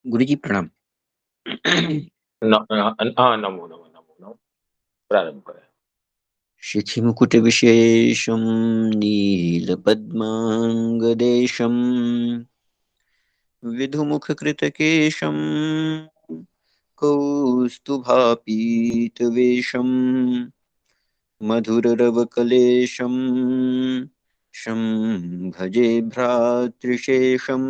गुरुजी प्रणाम। नमो नमो नमो नमो। प्रारंभ करें। शिखिमुकुटविशेषं नीलपद्माङ्गदेशं विधुमुखकृतकेशं कौस्तुभापीतवेषं मधुररवकलेशं शं भजे भ्रातृशेषं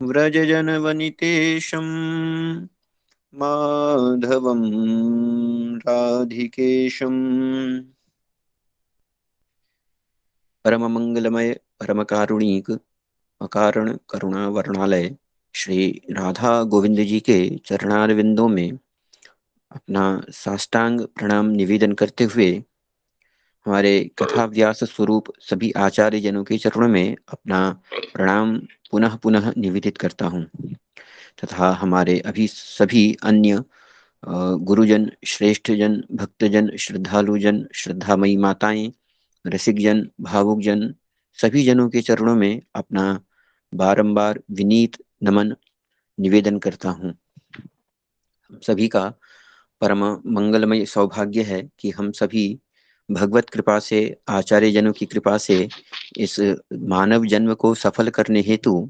व्रजजनवनितेशं माधवं राधिकेशम्। परम मंगलमय परम कारुणिक अकारण करुणा वर्णालय श्री राधा गोविंद जी के चरणारविंदों में अपना साष्टांग प्रणाम निवेदन करते हुए हमारे कथा व्यास स्वरूप सभी आचार्य जनों के चरणों में अपना प्रणाम पुनः पुनः निवेदित करता हूँ तथा हमारे अभी सभी अन्य गुरुजन श्रेष्ठ जन भक्तजन श्रद्धालुजन श्रद्धामयी माताएं रसिक जन भावुक जन सभी जनों के चरणों में अपना बारंबार विनीत नमन निवेदन करता हूँ। हम सभी का परम मंगलमय सौभाग्य है कि हम सभी भगवत कृपा से आचार्य जनों की कृपा से इस मानव जन्म को सफल करने हेतु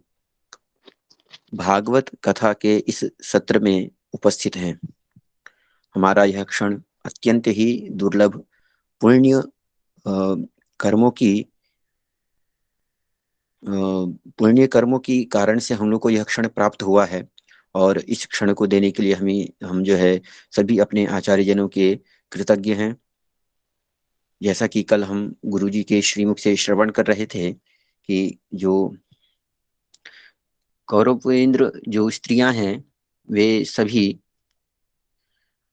भागवत कथा के इस सत्र में उपस्थित हैं। हमारा यह क्षण अत्यंत ही दुर्लभ पुण्य कर्मों की पुण्य कर्मों की कारण से हम लोग को यह क्षण प्राप्त हुआ है और इस क्षण को देने के लिए हम जो है सभी अपने आचार्य जनों के कृतज्ञ हैं। जैसा कि कल हम गुरुजी के श्रीमुख से श्रवण कर रहे थे कि जो कौरवेंद्र जो स्त्रियां हैं वे सभी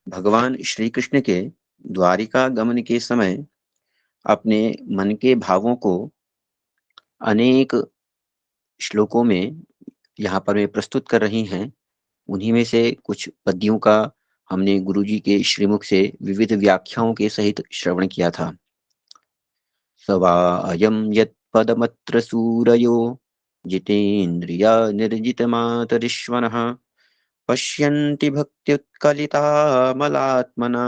भगवान श्री कृष्ण के द्वारिका गमन के समय अपने मन के भावों को अनेक श्लोकों में यहाँ पर वे प्रस्तुत कर रही हैं। उन्हीं में से कुछ पद्यों का हमने गुरुजी के श्रीमुख से विविध व्याख्याओं के सहित श्रवण किया था। सवा अयं यत्पदमत्र सूरयो जितेन्द्रिया निर्जितमातरिश्वनः पश्यन्ति भक्त्युत्कलितामलात्मना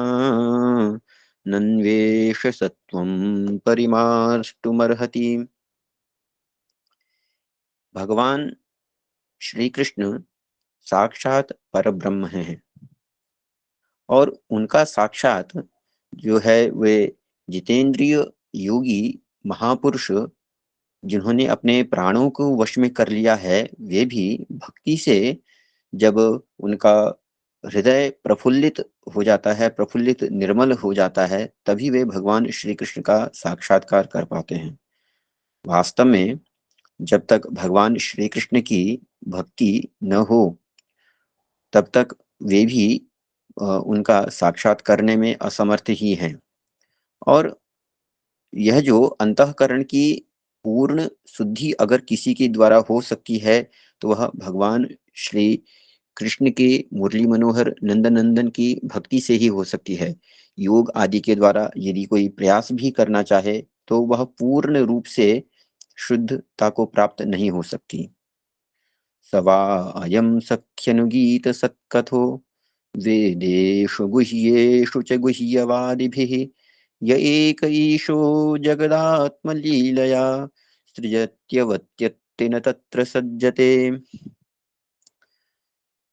नन्वेष सत्वं परिमार्ष्टुमर्हति। भगवान श्री कृष्ण साक्षात परब्रह्म हैं और उनका साक्षात जो है वे जितेंद्रिय योगी महापुरुष जिन्होंने अपने प्राणों को वश में कर लिया है वे भी भक्ति से जब उनका हृदय प्रफुल्लित हो जाता है प्रफुल्लित निर्मल हो जाता है तभी वे भगवान श्री कृष्ण का साक्षात्कार कर पाते हैं। वास्तव में जब तक भगवान श्री कृष्ण की भक्ति न हो तब तक वे भी उनका साक्षात करने में असमर्थ ही हैं। और यह जो अंतःकरण की पूर्ण शुद्धि अगर किसी के द्वारा हो सकती है तो वह भगवान श्री कृष्ण के मुरली मनोहर नंदन की भक्ति से ही हो सकती है। योग आदि के द्वारा यदि कोई प्रयास भी करना चाहे तो वह पूर्ण रूप से शुद्धता को प्राप्त नहीं हो सकती। सवा अयं सख्यनुगीत सत्कथो वेदेषु गुह्येषु च गुह्यवादिभिः य एक ईशो जगदात्मलीलया सृजत्यवत्यत्ति न तत्र सज्जते।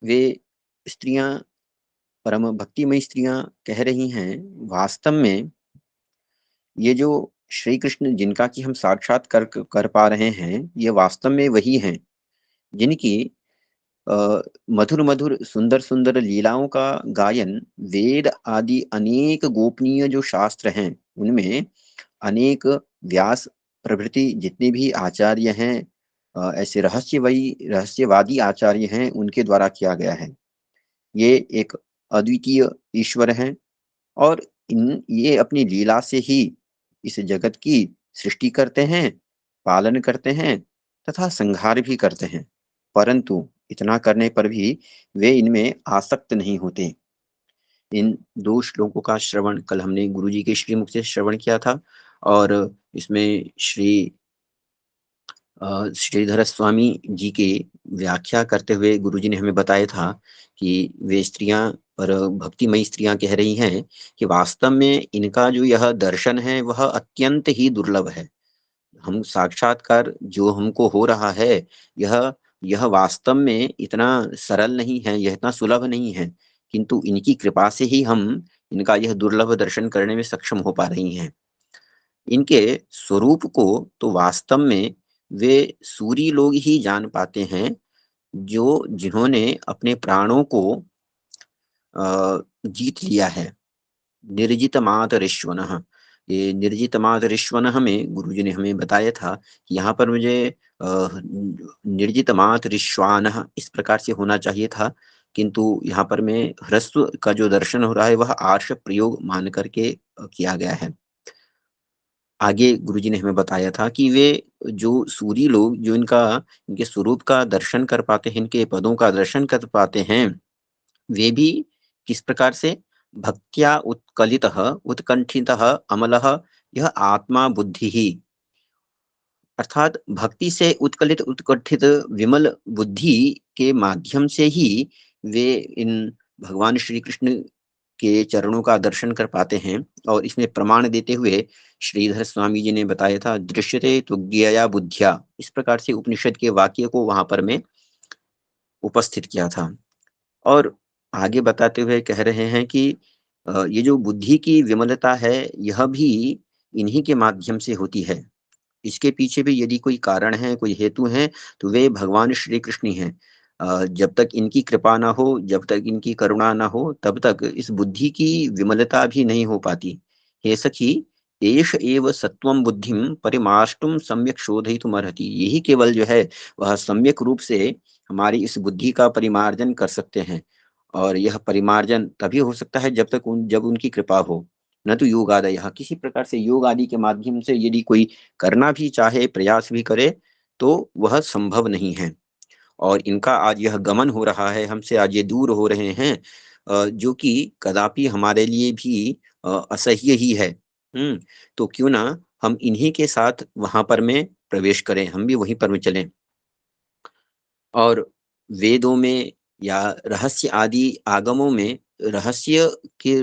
वे स्त्रियां परम भक्तिमयी स्त्रियां कह रही हैं वास्तव में ये जो श्री कृष्ण जिनका कि हम साक्षात कर पा रहे हैं ये वास्तव में वही हैं जिनकी मधुर मधुर सुंदर सुंदर लीलाओं का गायन वेद आदि अनेक गोपनीय जो शास्त्र हैं उनमें अनेक व्यास प्रभृति जितने भी आचार्य हैं ऐसे रहस्यवादी आचार्य हैं उनके द्वारा किया गया है। ये एक अद्वितीय ईश्वर हैं और इन ये अपनी लीला से ही इस जगत की सृष्टि करते हैं पालन करते हैं तथा संहार भी करते हैं परंतु इतना करने पर भी वे इनमें आसक्त नहीं होते। इन दो श्लोकों का श्रवण कल हमने गुरुजी के श्रीमुख से श्रवण किया था और इसमें श्री श्रीधर स्वामी जी की व्याख्या करते हुए गुरुजी ने हमें बताया था कि वे स्त्रियां और भक्तिमयी स्त्रियां कह रही हैं कि वास्तव में इनका जो यह दर्शन है वह अत्यंत ही दुर्लभ है। हम साक्षात्कार जो हमको हो रहा है, यह यह वास्तव में इतना सरल नहीं है, यह इतना सुलभ नहीं है, किंतु इनकी कृपा से ही हम इनका यह दुर्लभ दर्शन करने में सक्षम हो पा रही हैं। इनके स्वरूप को तो वास्तव में वे सूरी लोग ही जान पाते हैं, जो जिन्होंने अपने प्राणों को जीत लिया है। निर्जित मातरिश्वनः, ये निर्जित मातरिश्वनः में गुरुजी ने हमें बताया था कि यहाँ पर मुझे निर्जित मातरिश्वानः इस प्रकार से होना चाहिए था, किंतु यहाँ पर में ह्रस्व का जो दर्शन हो रहा है वह आर्ष प्रयोग मान करके किया गया है। आगे गुरुजी ने हमें बताया था कि वे जो सूरी लोग जो इनके स्वरूप का दर्शन कर पाते हैं, इनके पदों का दर्शन कर पाते हैं, वे भी किस प्रकार से भक्त्या उत्कलितः उत्कंठितः अमलः यह आत्मा बुद्धि ही, अर्थात भक्ति से उत्कलित उत्कंठित विमल बुद्धि के माध्यम से ही वे इन भगवान श्री कृष्ण के चरणों का दर्शन कर पाते हैं। और इसमें प्रमाण देते हुए श्रीधर स्वामी जी ने बताया था, दृश्यते तुज्ञया बुद्धिया, इस प्रकार से उपनिषद के वाक्य को वहां पर में उपस्थित किया था। और आगे बताते हुए कह रहे हैं कि ये जो बुद्धि की विमलता है, यह भी इन्हीं के माध्यम से होती है। इसके पीछे भी यदि कोई कारण है, कोई हेतु है, तो वे भगवान श्री कृष्ण ही हैं। जब तक इनकी कृपा ना हो, जब तक इनकी करुणा ना हो, तब तक इस बुद्धि की विमलता भी नहीं हो पाती। हे सखी, एष एव सत्वम बुद्धिम परिमार्ष्टुम सम्यक शोधयितुम अर्हति, यही केवल जो है वह सम्यक रूप से हमारी इस बुद्धि का परिमार्जन कर सकते हैं। और यह परिमार्जन तभी हो सकता है जब उनकी कृपा हो, न तो योग आदि, किसी प्रकार से योग आदि के माध्यम से यदि कोई करना भी चाहे, प्रयास भी करे, तो वह संभव नहीं है। और इनका आज यह गमन हो रहा है, हमसे आज ये दूर हो रहे हैं, जो कि कदापि हमारे लिए भी असह्य ही है। तो क्यों ना हम इन्हीं के साथ वहां पर में प्रवेश करें, हम भी वहीं पर में चलें। और वेदों में या रहस्य आदि आगमों में रहस्य के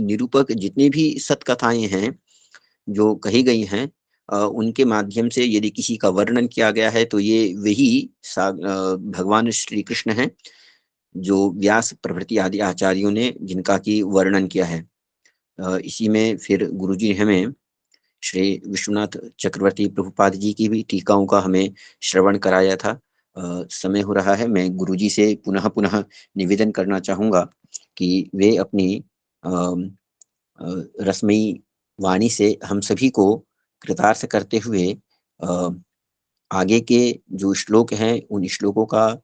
निरूपक जितनी भी सत्कथाएं हैं जो कही गई हैं, उनके माध्यम से यदि किसी का वर्णन किया गया है, तो ये वही भगवान श्री कृष्ण हैं, जो व्यास प्रभृति आदि आचार्यों ने जिनका की वर्णन किया है। इसी में फिर गुरुजी ने हमें श्री विश्वनाथ चक्रवर्ती प्रभुपाद जी की भी टीकाओं का हमें श्रवण कराया था। समय हो रहा है, मैं गुरुजी से पुनः पुनः निवेदन करना चाहूंगा कि वे अपनी अम, रसमयी वाणी से हम सभी को कृतार्थ करते हुए अ, आगे के जो श्लोक हैं उन श्लोकों का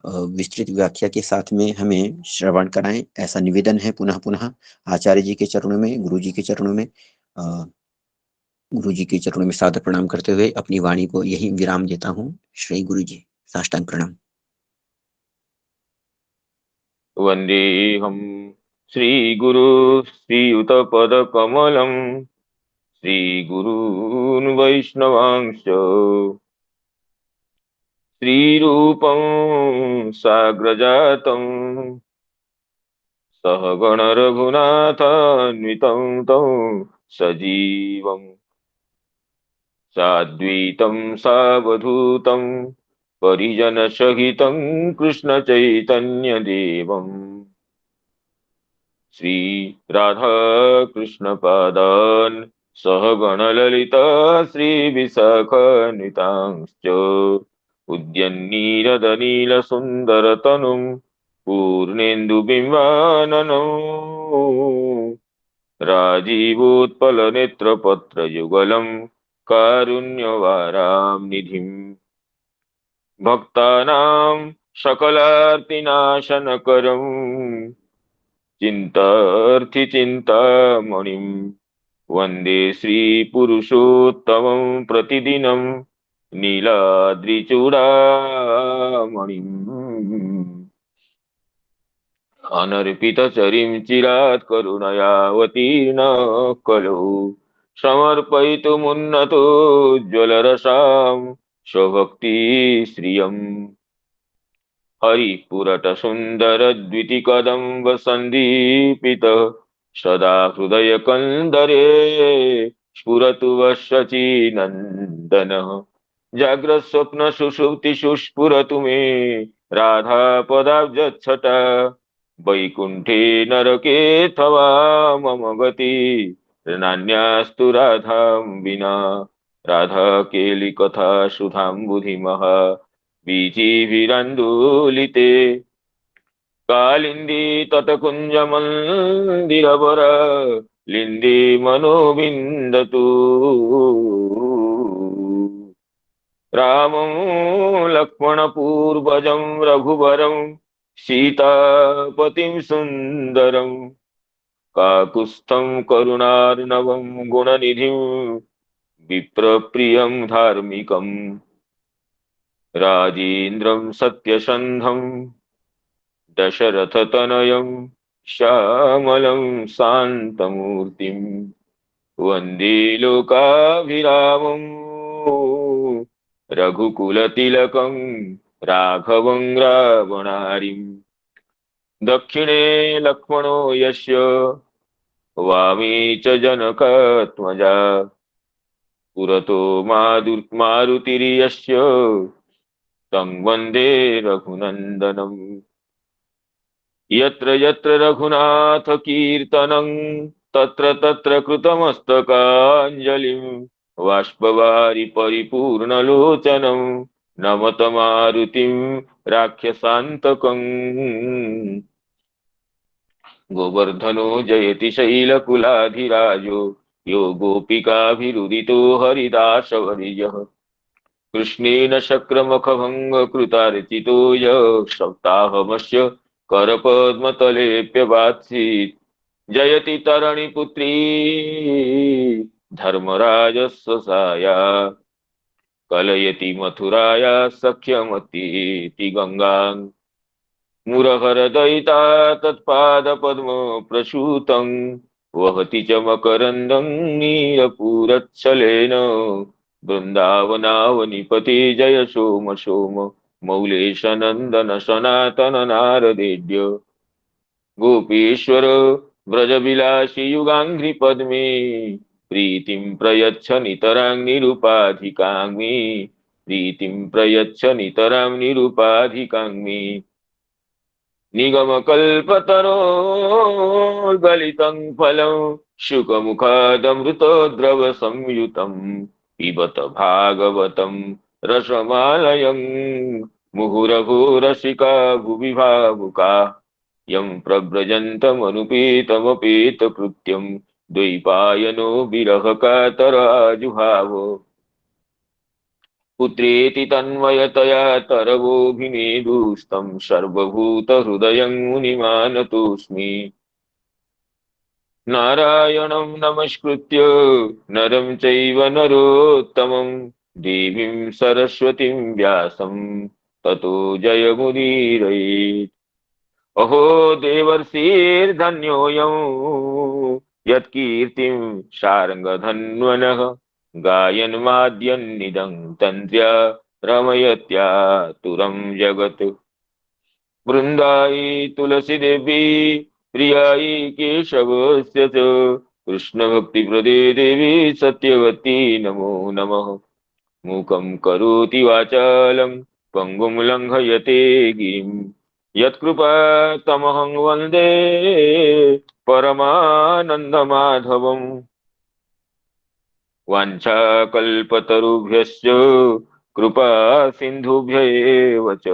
विस्तृत व्याख्या के साथ में हमें श्रवण कराएं, ऐसा निवेदन है पुनः पुनः आचार्य जी के चरणों में, गुरु जी के चरणों में। गुरु जी के चरणों में सादर प्रणाम करते हुए अपनी वाणी को यही विराम देता हूँ। श्री गुरु जी, साष्टांग प्रणाम। वन्देऽहं श्रीगुरु श्रीयुतपदकमलं श्रीगुरून् वैष्णवांश्च श्रीरूपं साग्रजातं सहगण रघुनाथान्वितं तं सजीवम् साद्वैतं सावधूतं परिजनसहितं कृष्णचैतन्यदेवम् श्रीराधाकृष्णपादान् सहगणललिता श्रीविशाखान्वितांश्च उद्यन्नीरदनीलसुन्दरतनुं पूर्णेन्दुबिम्बाननौ राजीवोत्पलनेत्रपत्रयुगलं कारुण्यवारां भक्तानां सकलार्तिनाशनकरं चिन्तार्थिचिन्तामणिं वन्दे श्रीपुरुषोत्तमं प्रतिदिनं नीलाद्रिचूडामणिम् अनर्पितचरिं चिरात् करुणयावतीर्णः खलु समर्पयितुमुन्नतो ज्वलरसां स्वभक्ति श्रियम् हरिपुरट सुंदर द्वितिकदम्ब संदीपित सदा हृदय कंदरे स्फुरतु वशची नंदन जाग्रत स्वप्न सुषुप्ति सुस्फुरतु मे राधा पदाब्जच्छटा वैकुंठे नरके थवा मम गति नान्यास्तु राधां विना राधा केली कथा सुधाम्बुधिमः बीजीभिरन्दोलिते कालिन्दी तटकुञ्ज मन्दिरवर लिन्दी मनोविन्दतु रामं लक्ष्मणपूर्वजं रघुवरं सीतापतिं सुन्दरं काकुत्स्थं करुणार्णवं गुणनिधिं विप्रप्रियं धार्मिकम् राजेन्द्रं सत्यसन्धं दशरथतनयं श्यामलं शान्तमूर्तिं वन्दे लोकाभिरामं रघुकुलतिलकं राघवं रावणारिं दक्षिणे लक्ष्मणो यस्य वामे च जनकात्मजा पुरतो मारुतिर्यस्य तं वन्दे रघुनन्दनम् यत्र यत्र रघुनाथ कीर्तनं तत्र तत्र कृतमस्तकाञ्जलिं बाष्पवारि परिपूर्णलोचनं नमत मारुतिं राक्षसान्तकम् गोवर्धनो जयति शैलकुलाधिराजो यो गोपिकाभिरुदितो हरिदासवर्यः कृष्णेन शक्रमखभङ्गकृतार्चितो यः सप्ताहमस्य करपद्मतलेऽप्यवात्सीत् जयति तरणिपुत्री धर्मराजस्य साया कलयति मथुराया सख्यमतीति गङ्गाम् मुरहरदयिता तत्पादपद्मप्रसूतं वहति च मकरन्दं नीलपूरच्छलेन वृन्दावनावनिपते जय सोम सोम मौलेश नन्दन सनातन नारदेड्य गोपीश्वर व्रजविलासि युगाङ्घ्रि पद्मे प्रीतिं प्रयच्छ नितरां निरुपाधिकां मे प्रीतिं प्रयच्छ नितरां निरुपाधिकां मे निगमकल्पतरोर्गलितं फलं शुकमुखादमृतद्रवसंयुतं पिबत भागवतं रसमालयं मुहुरभो रसिका भुवि भावुका यं प्रव्रजन्तमनुपेतमपेतकृत्यं द्वैपायनो विरहकातराजुहाव पुत्रेति तन्मयतया तरवोऽभिनेदुस्तं सर्वभूतहृदयं मुनिमानतोऽस्मि नारायणं नमस्कृत्य नरं चैव नरोत्तमं देवीं सरस्वतीं व्यासं ततो जयमुदीरयेत् अहो देवर्षिर्धन्योऽयं यत्कीर्तिं शार्ङ्गधन्वनः गायन्माद्यन्निदं तन्त्र्या रमयत्यातुरं जगत् वृन्दायै तुलसीदेवी प्रियायै केशवस्य च कृष्णभक्तिप्रदे देवी सत्यवती नमो नमः मूकं करोति वाचालं पङ्गुं लङ्घयते गिरिं यत्कृपातमहं वन्दे परमानन्दमाधवम् वाञ्छाकल्पतरुभ्यश्च कृपा सिन्धुभ्य एव च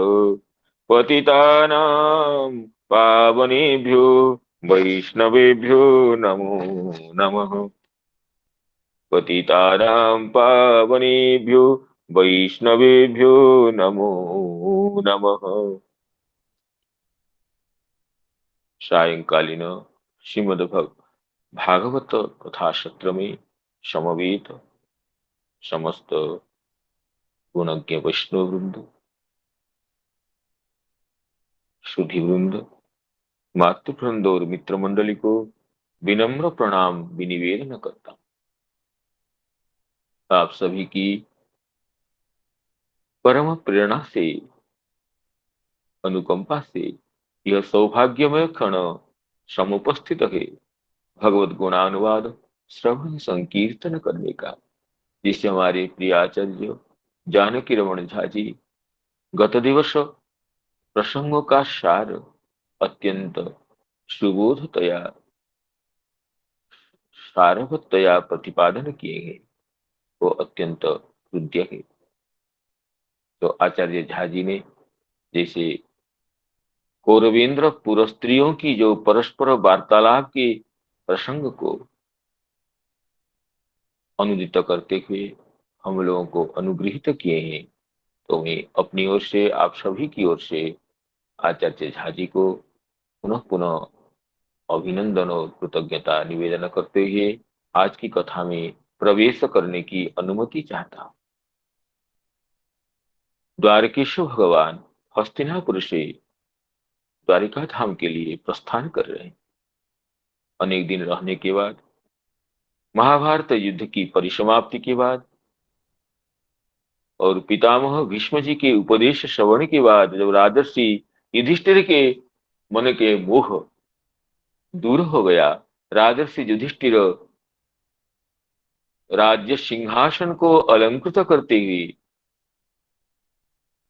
पतितानां पावनेभ्यो वैष्णवेभ्यो नमो नमः पतितानां पावनेभ्यो वैष्णवेभ्यो नमो नमः। सायंकालीन श्रीमद् भागवत कथा सत्र में समवेत समस्त गुणज्ञ वैष्णव वृंद, सुधी वृंद, मातृवृंद और मित्र मंडली को विनम्र प्रणाम विनिवेदन करता हूं। आप सभी की परम प्रेरणा से, अनुकंपा से यह सौभाग्यमय क्षण समुपस्थित है भगवत गुणानुवाद श्रवण संकीर्तन करने का, जिससे हमारे प्रिय आचार्य जानकी रमण झा जी गत दिवस प्रसंगों का सार अत्यंत सुबोधतया सारवतया प्रतिपादन किए गए, वो अत्यंत हृदय है। तो आचार्य झा जी ने जैसे कौरवेंद्र पुरस्त्रियों की जो परस्पर वार्तालाप के प्रसंग को अनुदित करते हुए हम लोगों को अनुग्रहित किए हैं, तो मैं अपनी ओर से, आप सभी की ओर से आचार्य झा जी को पुनः पुनः अभिनंदन और कृतज्ञता निवेदन करते हुए आज की कथा में प्रवेश करने की अनुमति चाहता हूं। द्वारकेश्वर भगवान हस्तिनापुर से द्वारिका धाम के लिए प्रस्थान कर रहे हैं। अनेक दिन रहने के बाद, महाभारत युद्ध की परिसमाप्ति के बाद और पितामह भीष्म जी के उपदेश श्रवण के बाद, जब राजर्षि युधिष्ठिर के मन के मोह दूर हो गया, राजर्षि युधिष्ठिर राज्य सिंहासन को अलंकृत करते हुए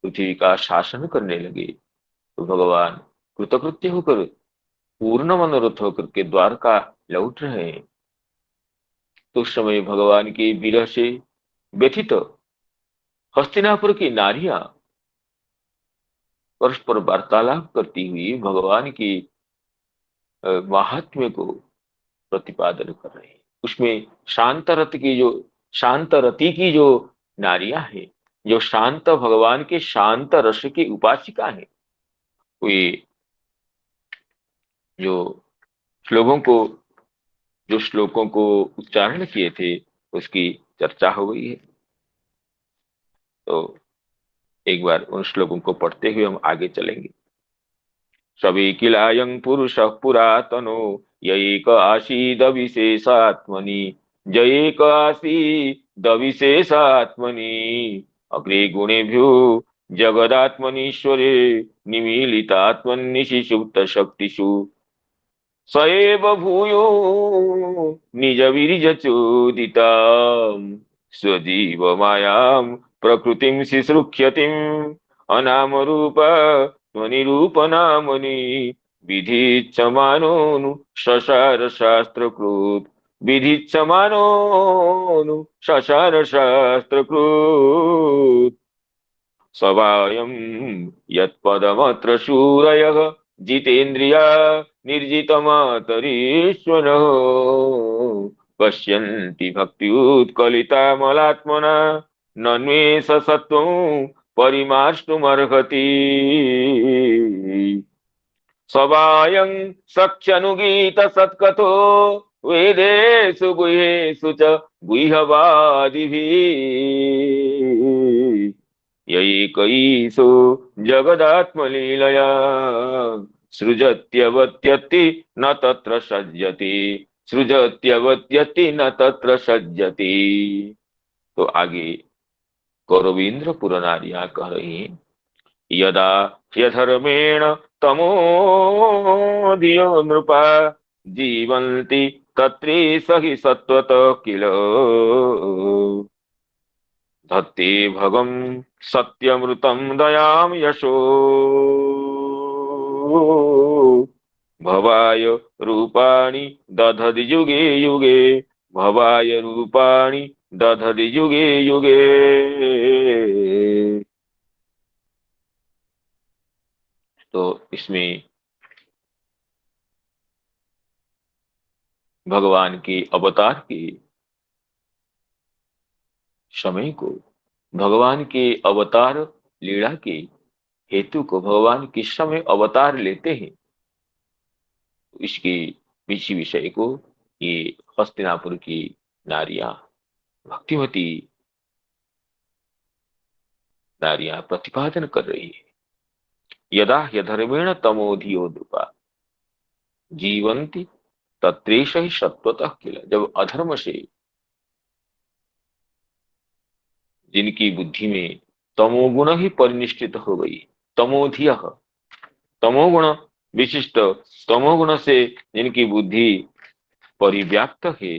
पृथ्वी का शासन करने लगे, तो भगवान कृतकृत्य होकर पूर्ण मनोरथ होकर के द्वारका लौट रहे हैं। तो उस समय भगवान के विरह से व्यथित हस्तिनापुर की नारियां परस्पर वार्तालाप करती हुई भगवान की महात्म्य को प्रतिपादन कर रहे हैं। उसमें शांत रति की जो नारियां हैं, जो शांत भगवान के शांत रस की उपासिका है, वे जो श्लोकों को जो श्लोकों को उच्चारण किए थे, उसकी चर्चा हो गई है। तो एक बार उन श्लोकों को पढ़ते हुए हम आगे चलेंगे। सभी किलायं पुरुष पुरातनो यैक आसीद विशेषात्मनि, जयेक आसीद विशेषात्मनि, अग्रे गुणेभ्यो जगदात्मनीश्वरे निमीलितात्मन्निशि सुप्त शक्तिषु, स एव भूयो निज विरिजचोदिताम् स्वजीव मायां प्रकृतिं शिश्रुक्ष्यतिम् अनाम रूप स्वनिरूपनामनि विधिच्छमानोनु शशार शास्त्रकृत्, विधिच्छमानोनु शशार शास्त्रकृत्, सवायं यत्पदमत्र शूरयः जितेन्द्रिया निर्जितमातरीश्वरः, पश्यन्ति भक्त्युत्कलितामलात्मना नन्वेष सत्त्वं परिमार्ष्टुमर्हति, सवायं सख्यनुगीत सत्कथो वेदेषु गुह्येषु च गुह्यवादिभिः, यैकैषो जगदात्मलीलया सृजत्यवत्यति न तत्र सज्जति, सृजत्यवत्यति न तत्र सज्जति। तो आगे कौरवेंद्र पुरनारियां कह रही हैं, यदा ह्यधर्मेण तमोधियो नृपा जीवन्ति तत्रे सहि सत्वतः किल, धत्ते भगं सत्यमृतं दयां यशो भवाय रूपाणि दधति युगे युगे, भवाय रूपाणि दधति युगे युगे। तो इसमें भगवान के अवतार के समय को, भगवान के अवतार लीला के हेतु को, भगवान किस समय अवतार लेते हैं, इसके पीछे विषय को ये हस्तिनापुर की नारियां, भक्तिमती नारियां प्रतिपादन कर रही है। यदा ह्यधर्मेण तमोधियो नृपा जीवंती तत्रेश ही सत्वतः किल, जब अधर्म से जिनकी बुद्धि में तमोगुण ही परिनिष्ठित हो गई। तमोधिय, तमोगुण विशिष्ट, तमोगुण से जिनकी बुद्धि परिव्याप्त है,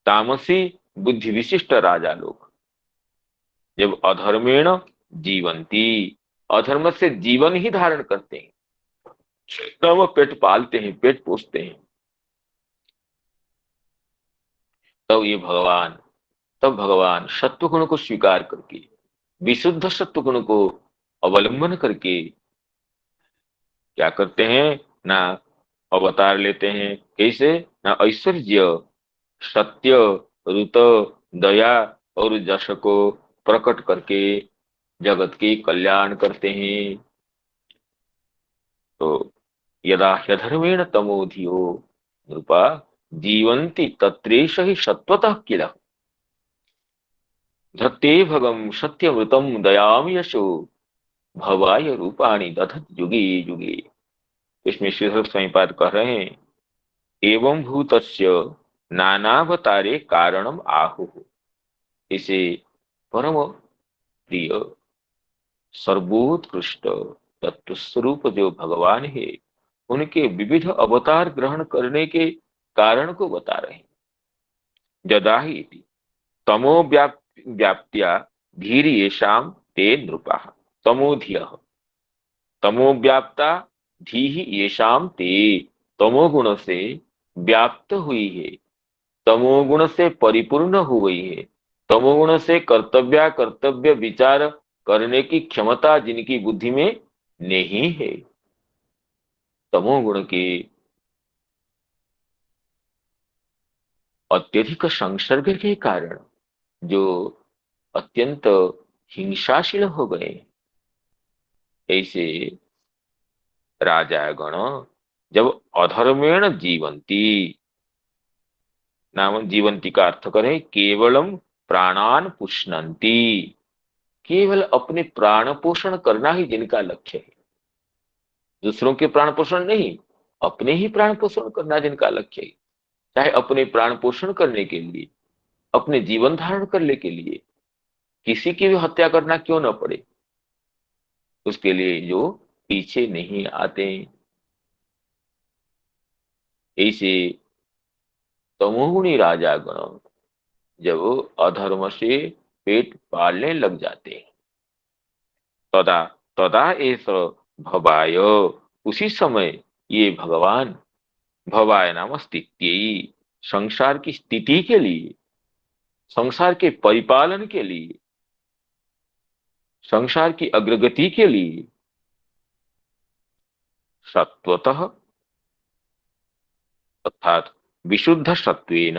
तामसी बुद्धि विशिष्ट राजा लोग जब अधर्मेण जीवंती, अधर्म से जीवन ही धारण करते हैं, तब पेट पालते हैं, पेट पोसते हैं, तब ये भगवान, तब भगवान सत्व गुण को स्वीकार करके, विशुद्ध सत्व गुण को अवलंबन करके क्या करते हैं ना, अवतार लेते हैं। कैसे ना, ऐश्वर्य, सत्य, ऋत, दया और जश को प्रकट करके जगत के कल्याण करते हैं। तो यदा ह्यधर्मेण तमोधियो नृपा जीवंती तत्रेश ही सत्वतः किल धत्ते भगम सत्यमृतम दयाम यशो भवाय रूपाणि दधत युगे युगे। इसमें श्रीधर स्वयंपाद कह रहे हैं, एवं भूतस्य नानावतारे कारणम आहु, इसे परम प्रिय सर्वोत्कृष्ट तत्व स्वरूप जो भगवान है, उनके विविध अवतार ग्रहण करने के कारण को बता रहे हैं। जदा ही तमो व्याप्त्या धीर येषाम ते नृपा, तमोधिय, तमो व्याप्ता धी येषाम ते, तमोगुण से व्याप्त हुई है, तमोगुण से परिपूर्ण हो गई है, तमोगुण से कर्तव्य कर्तव्य विचार करने की क्षमता जिनकी बुद्धि में नहीं है, तमोगुण के अत्यधिक संसर्ग के कारण जो अत्यंत हिंसाशील हो गए, ऐसे राजागण जब अधर्मेण जीवंती, नाम जीवंती का अर्थ करें केवलम प्राणान पुष्णंती, केवल अपने प्राण पोषण करना ही जिनका लक्ष्य है, दूसरों के प्राण पोषण नहीं, अपने ही प्राण पोषण करना जिनका लक्ष्य है, चाहे अपने प्राण पोषण करने के लिए, अपने जीवन धारण करने के लिए किसी की भी हत्या करना क्यों न पड़े, उसके लिए जो पीछे नहीं आते। ऐसे तमोगुणी राजागण जब अधर्म से पेट पालने लग जाते हैं, तदा तदा एस भवाय, उसी समय ये भगवान, भवाय नाम स्थित्यै, संसार की स्थिति के लिए, संसार के परिपालन के लिए, संसार की अग्रगति के लिए सत्वतः अर्थात विशुद्ध सत्वेन,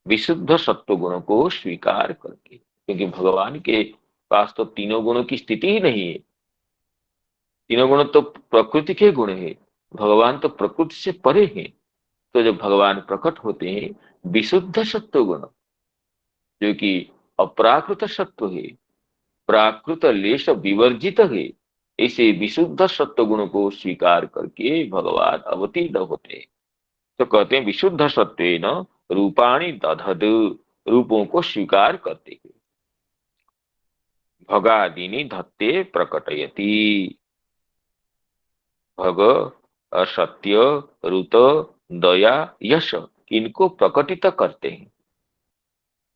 विशुद्ध सत्व गुण को स्वीकार करके, क्योंकि भगवान के पास तो तीनों गुणों की स्थिति ही नहीं है, तीनों गुण तो प्रकृति के गुण है, भगवान तो प्रकृति से परे हैं। तो जब भगवान प्रकट होते हैं, विशुद्ध सत्व गुण जो कि अपराकृत सत्व है, प्राकृत लेश विवर्जित है, ऐसे विशुद्ध सत्व गुण को स्वीकार करके भगवान अवतीर्ण होते हैं। तो कहते हैं विशुद्ध सत्वेन रूपाणि दधद, रूपों को स्वीकार करते हैं, भगादीनि धत्ते प्रकटयति, भग, असत्य, ऋत, दया, यश, इनको प्रकटित करते हैं।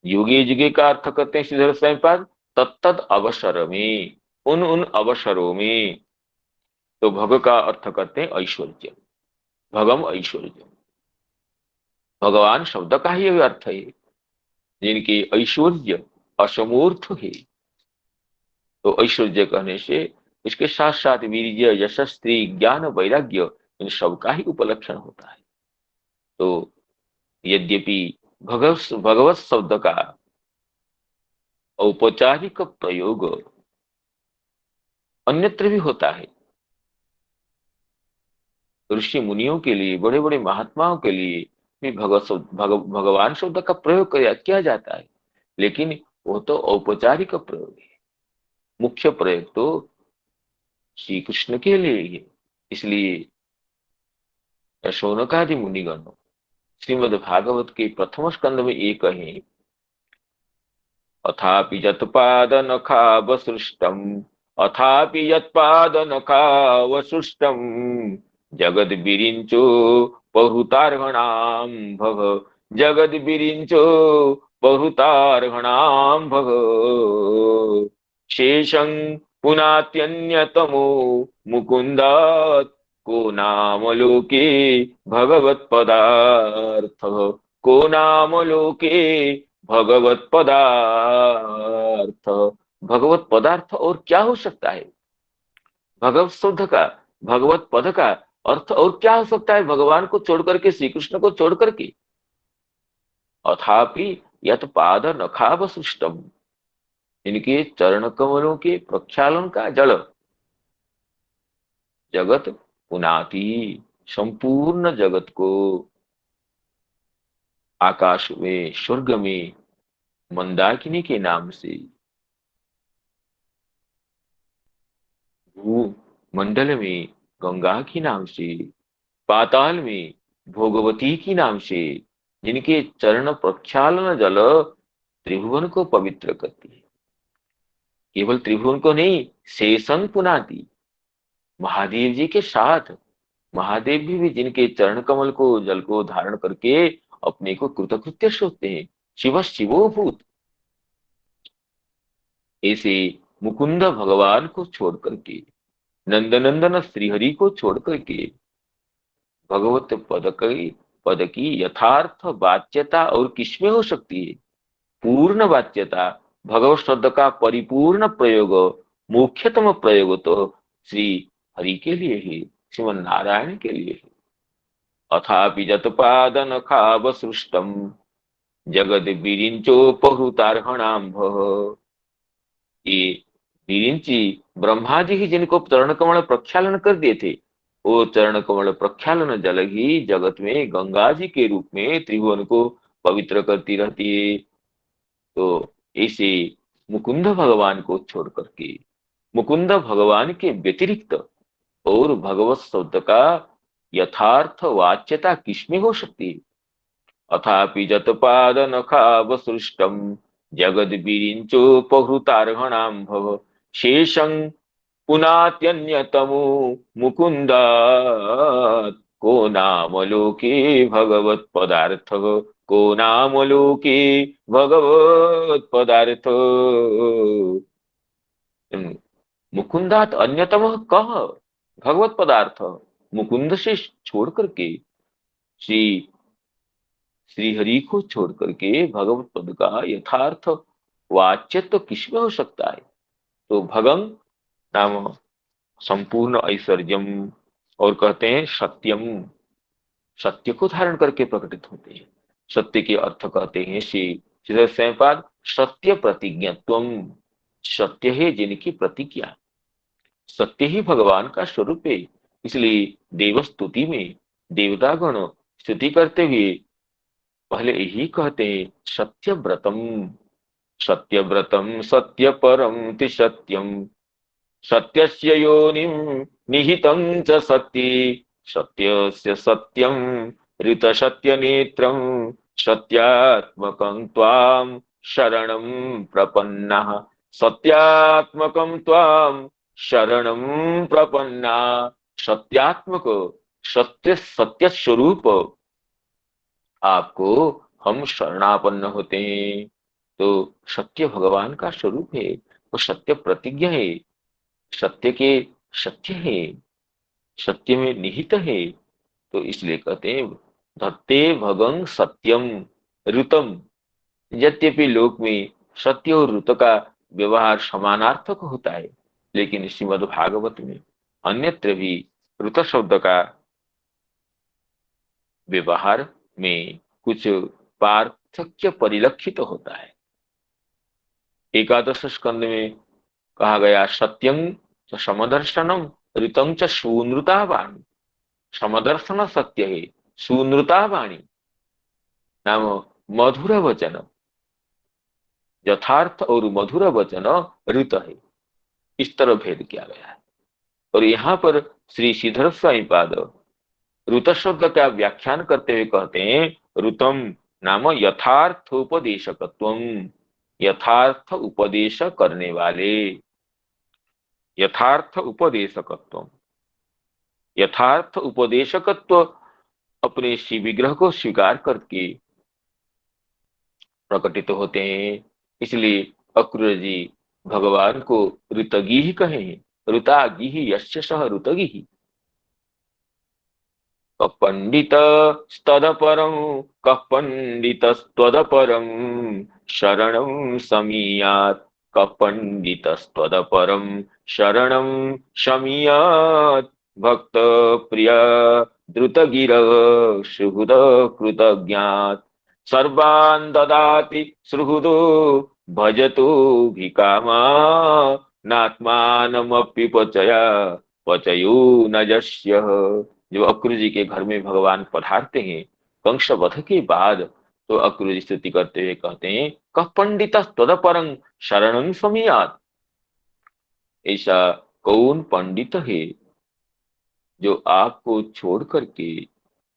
युगे युगे का अर्थ करते हैं श्रीधर स्वयंपाद, तत्तद अवसर में, उन उन अवसरों में। तो भग का अर्थ करते हैं ऐश्वर्य, भगम ऐश्वर्य, भगवान शब्द का ही अर्थ है जिनके ऐश्वर्य असमूर्थ है। तो ऐश्वर्य कहने से इसके साथ साथ वीर्य, यशस्त्री, ज्ञान, वैराग्य, इन सब का ही उपलक्षण होता है। तो यद्यपि भगवत शब्द का औपचारिक प्रयोग अन्यत्र भी होता है, ऋषि मुनियों के लिए, बड़े बड़े महात्माओं के लिए भी भगवान शब्द का प्रयोग किया जाता है, लेकिन वो तो औपचारिक प्रयोग है, मुख्य प्रयोग तो श्री कृष्ण के लिए ही है। इसलिए शौनकादि मुनिगण श्रीमद् भागवत के प्रथम स्कंद में ये कहें, अथापि यत्पादनखावसृष्टम् अथापि यत्पादनखावसृष्टम् जगद्विरिञ्चो बहुतार्हणाम् भव जगद्विरिञ्चो बहुतार्हणाम् भव शेषं पुनात्यन्यतमो मुकुन्दात् को नाम लोके भगवत्पदार्थः को नाम लोके भगवत पदार्थ। भगवत पदार्थ और क्या हो सकता है? भगवत शब्द का, भगवत पद का अर्थ और क्या हो सकता है भगवान को छोड़ करके, श्री कृष्ण को छोड़ करके? अथापि यत पाद नखावशिष्टम, इनके चरण कमलों के प्रक्षालन का जल जगत पुनाति, संपूर्ण जगत को आकाश में, स्वर्ग में मंदाकिनी के नाम से, भू मंडल में गंगा के नाम से, पाताल में भोगवती की नाम से, जिनके चरण प्रक्षालन जल त्रिभुवन को पवित्र करती है। केवल त्रिभुवन को नहीं, शेषं पुनाति, महादेव जी के साथ महादेव भी जिनके चरण कमल को, जल को धारण करके अपने को कृतकृत्य सोचते हैं, शिव शिवो भूत, ऐसे मुकुंद भगवान को छोड़ करके, नंदनंदन श्रीहरि को छोड़ करके भगवत पद की यथार्थ वाच्यता और किसमें हो सकती है? पूर्ण वाच्यता, भगवत शब्द का परिपूर्ण प्रयोग, मुख्यतम प्रयोग तो श्री हरि के लिए ही, श्रीमन नारायण के लिए ही। अथापि जतपादन खावसृष्टम जगद विरिंचोपहृतार्हणाम्भ, ये विरिंची ब्रह्मा जी ही जिनको चरण कमल प्रक्षालन कर दिए थे, वो चरण कमल प्रक्षालन जल ही जगत में गंगा जी के रूप में त्रिभुवन को पवित्र करती रहती है। तो ऐसे मुकुंद भगवान को छोड़ करके, मुकुंद भगवान के व्यतिरिक्त और भगवत शब्द का यथार्थ वाच्यता किसमें हो सकती है? अथापि जतपाद नखावसृष्टम जगद विरिंचोपहृतार्हणाम भव शेषं पुनात्यन्यतमो मुकुंदात् को नाम लोके भगवत पदार्थ को नाम लोके भगवत पदार्थ। मुकुंदात अन्यतम कह, भगवत पदार्थ मुकुंद से छोड़ करके, श्री श्री हरि को छोड़ करके भगवत पद का यथार्थ वाच्य तो किसमें हो सकता है? तो भगम नाम संपूर्ण ऐश्वर्यम, और कहते हैं सत्यम, सत्य को धारण करके प्रकटित होते हैं। सत्य के अर्थ कहते हैं श्री श्री स्वयंपाद सत्य प्रतिज्ञत्वम, सत्य है जिनकी प्रतिज्ञा, सत्य ही भगवान का स्वरूप है। इसलिए देव स्तुति में देवतागण स्तुति करते हुए पहले यही कहते हैं सत्य व्रतम, सत्य व्रतम सत्य परम ति सत्यम सत्यस्य योनिम निहितं च सत्ये सत्यस्य सत्यम ऋत सत्य नेत्रम सत्यात्मकं त्वां शरणं प्रपन्नः सत्यात्मकं त्वां शरणं प्रपन्ना। सत्यात्मक, सत्य सत्य स्वरूप आपको हम शरणापन्न होते हैं। तो सत्य भगवान का स्वरूप है, वो सत्य प्रतिज्ञा है, सत्य के सत्य है, सत्य में निहित है। तो इसलिए कहते हैं धत्ते भगं सत्यम ऋतम। यद्यपि लोक में सत्य और ऋत का व्यवहार समानार्थक होता है, लेकिन श्रीमद् भागवत में अन्यत्र भी ऋत शब्द का व्यवहार में कुछ पार्थक्य परिलक्षित होता है। एकादश स्कंद में कहा गया सत्यं च समदर्शनम ऋतं च सूनृता वाणी। समदर्शन सत्य है, सूनृता वाणी नाम मधुर वचन, यथार्थ और मधुर वचन ऋत है। इस तरह भेद किया गया है। और यहाँ पर श्री श्रीधर स्वामी पाद ऋत शब्द का व्याख्यान करते हुए कहते हैं ऋतम नाम यथार्थोपदेशकत्वम, यथार्थ उपदेश करने वाले। यथार्थ उपदेशकत्व, यथार्थ उपदेशकत्व अपने शिव विग्रह को स्वीकार करके प्रकटित होते हैं। इसलिए अक्रूर जी भगवान को ऋतगी ही कहे हैं। ऋतागी ही यस्य सह ऋतगी ही। पंडित स्तदपरं, कः पंडितस्त्वदपरं शरणं समीयात्, कः पंडितस्त्वदपरं शरणं शमीयात्। भक्त प्रिय द्रुतगिर सुहृद कृतज्ञात्, सर्वान् ददाति सुहृदो भजतो भिकामा, नात्मानमपि पचया पचयो न यस्यः। जब अक्रूर जी के घर में भगवान पधारते हैं कंस वध के बाद, तो अक्रूर जी स्तुति करते हुए कहते हैं, कः पंडित तदपरं शरणं समीयात्। ऐसा कौन पंडित है जो आपको छोड़ करके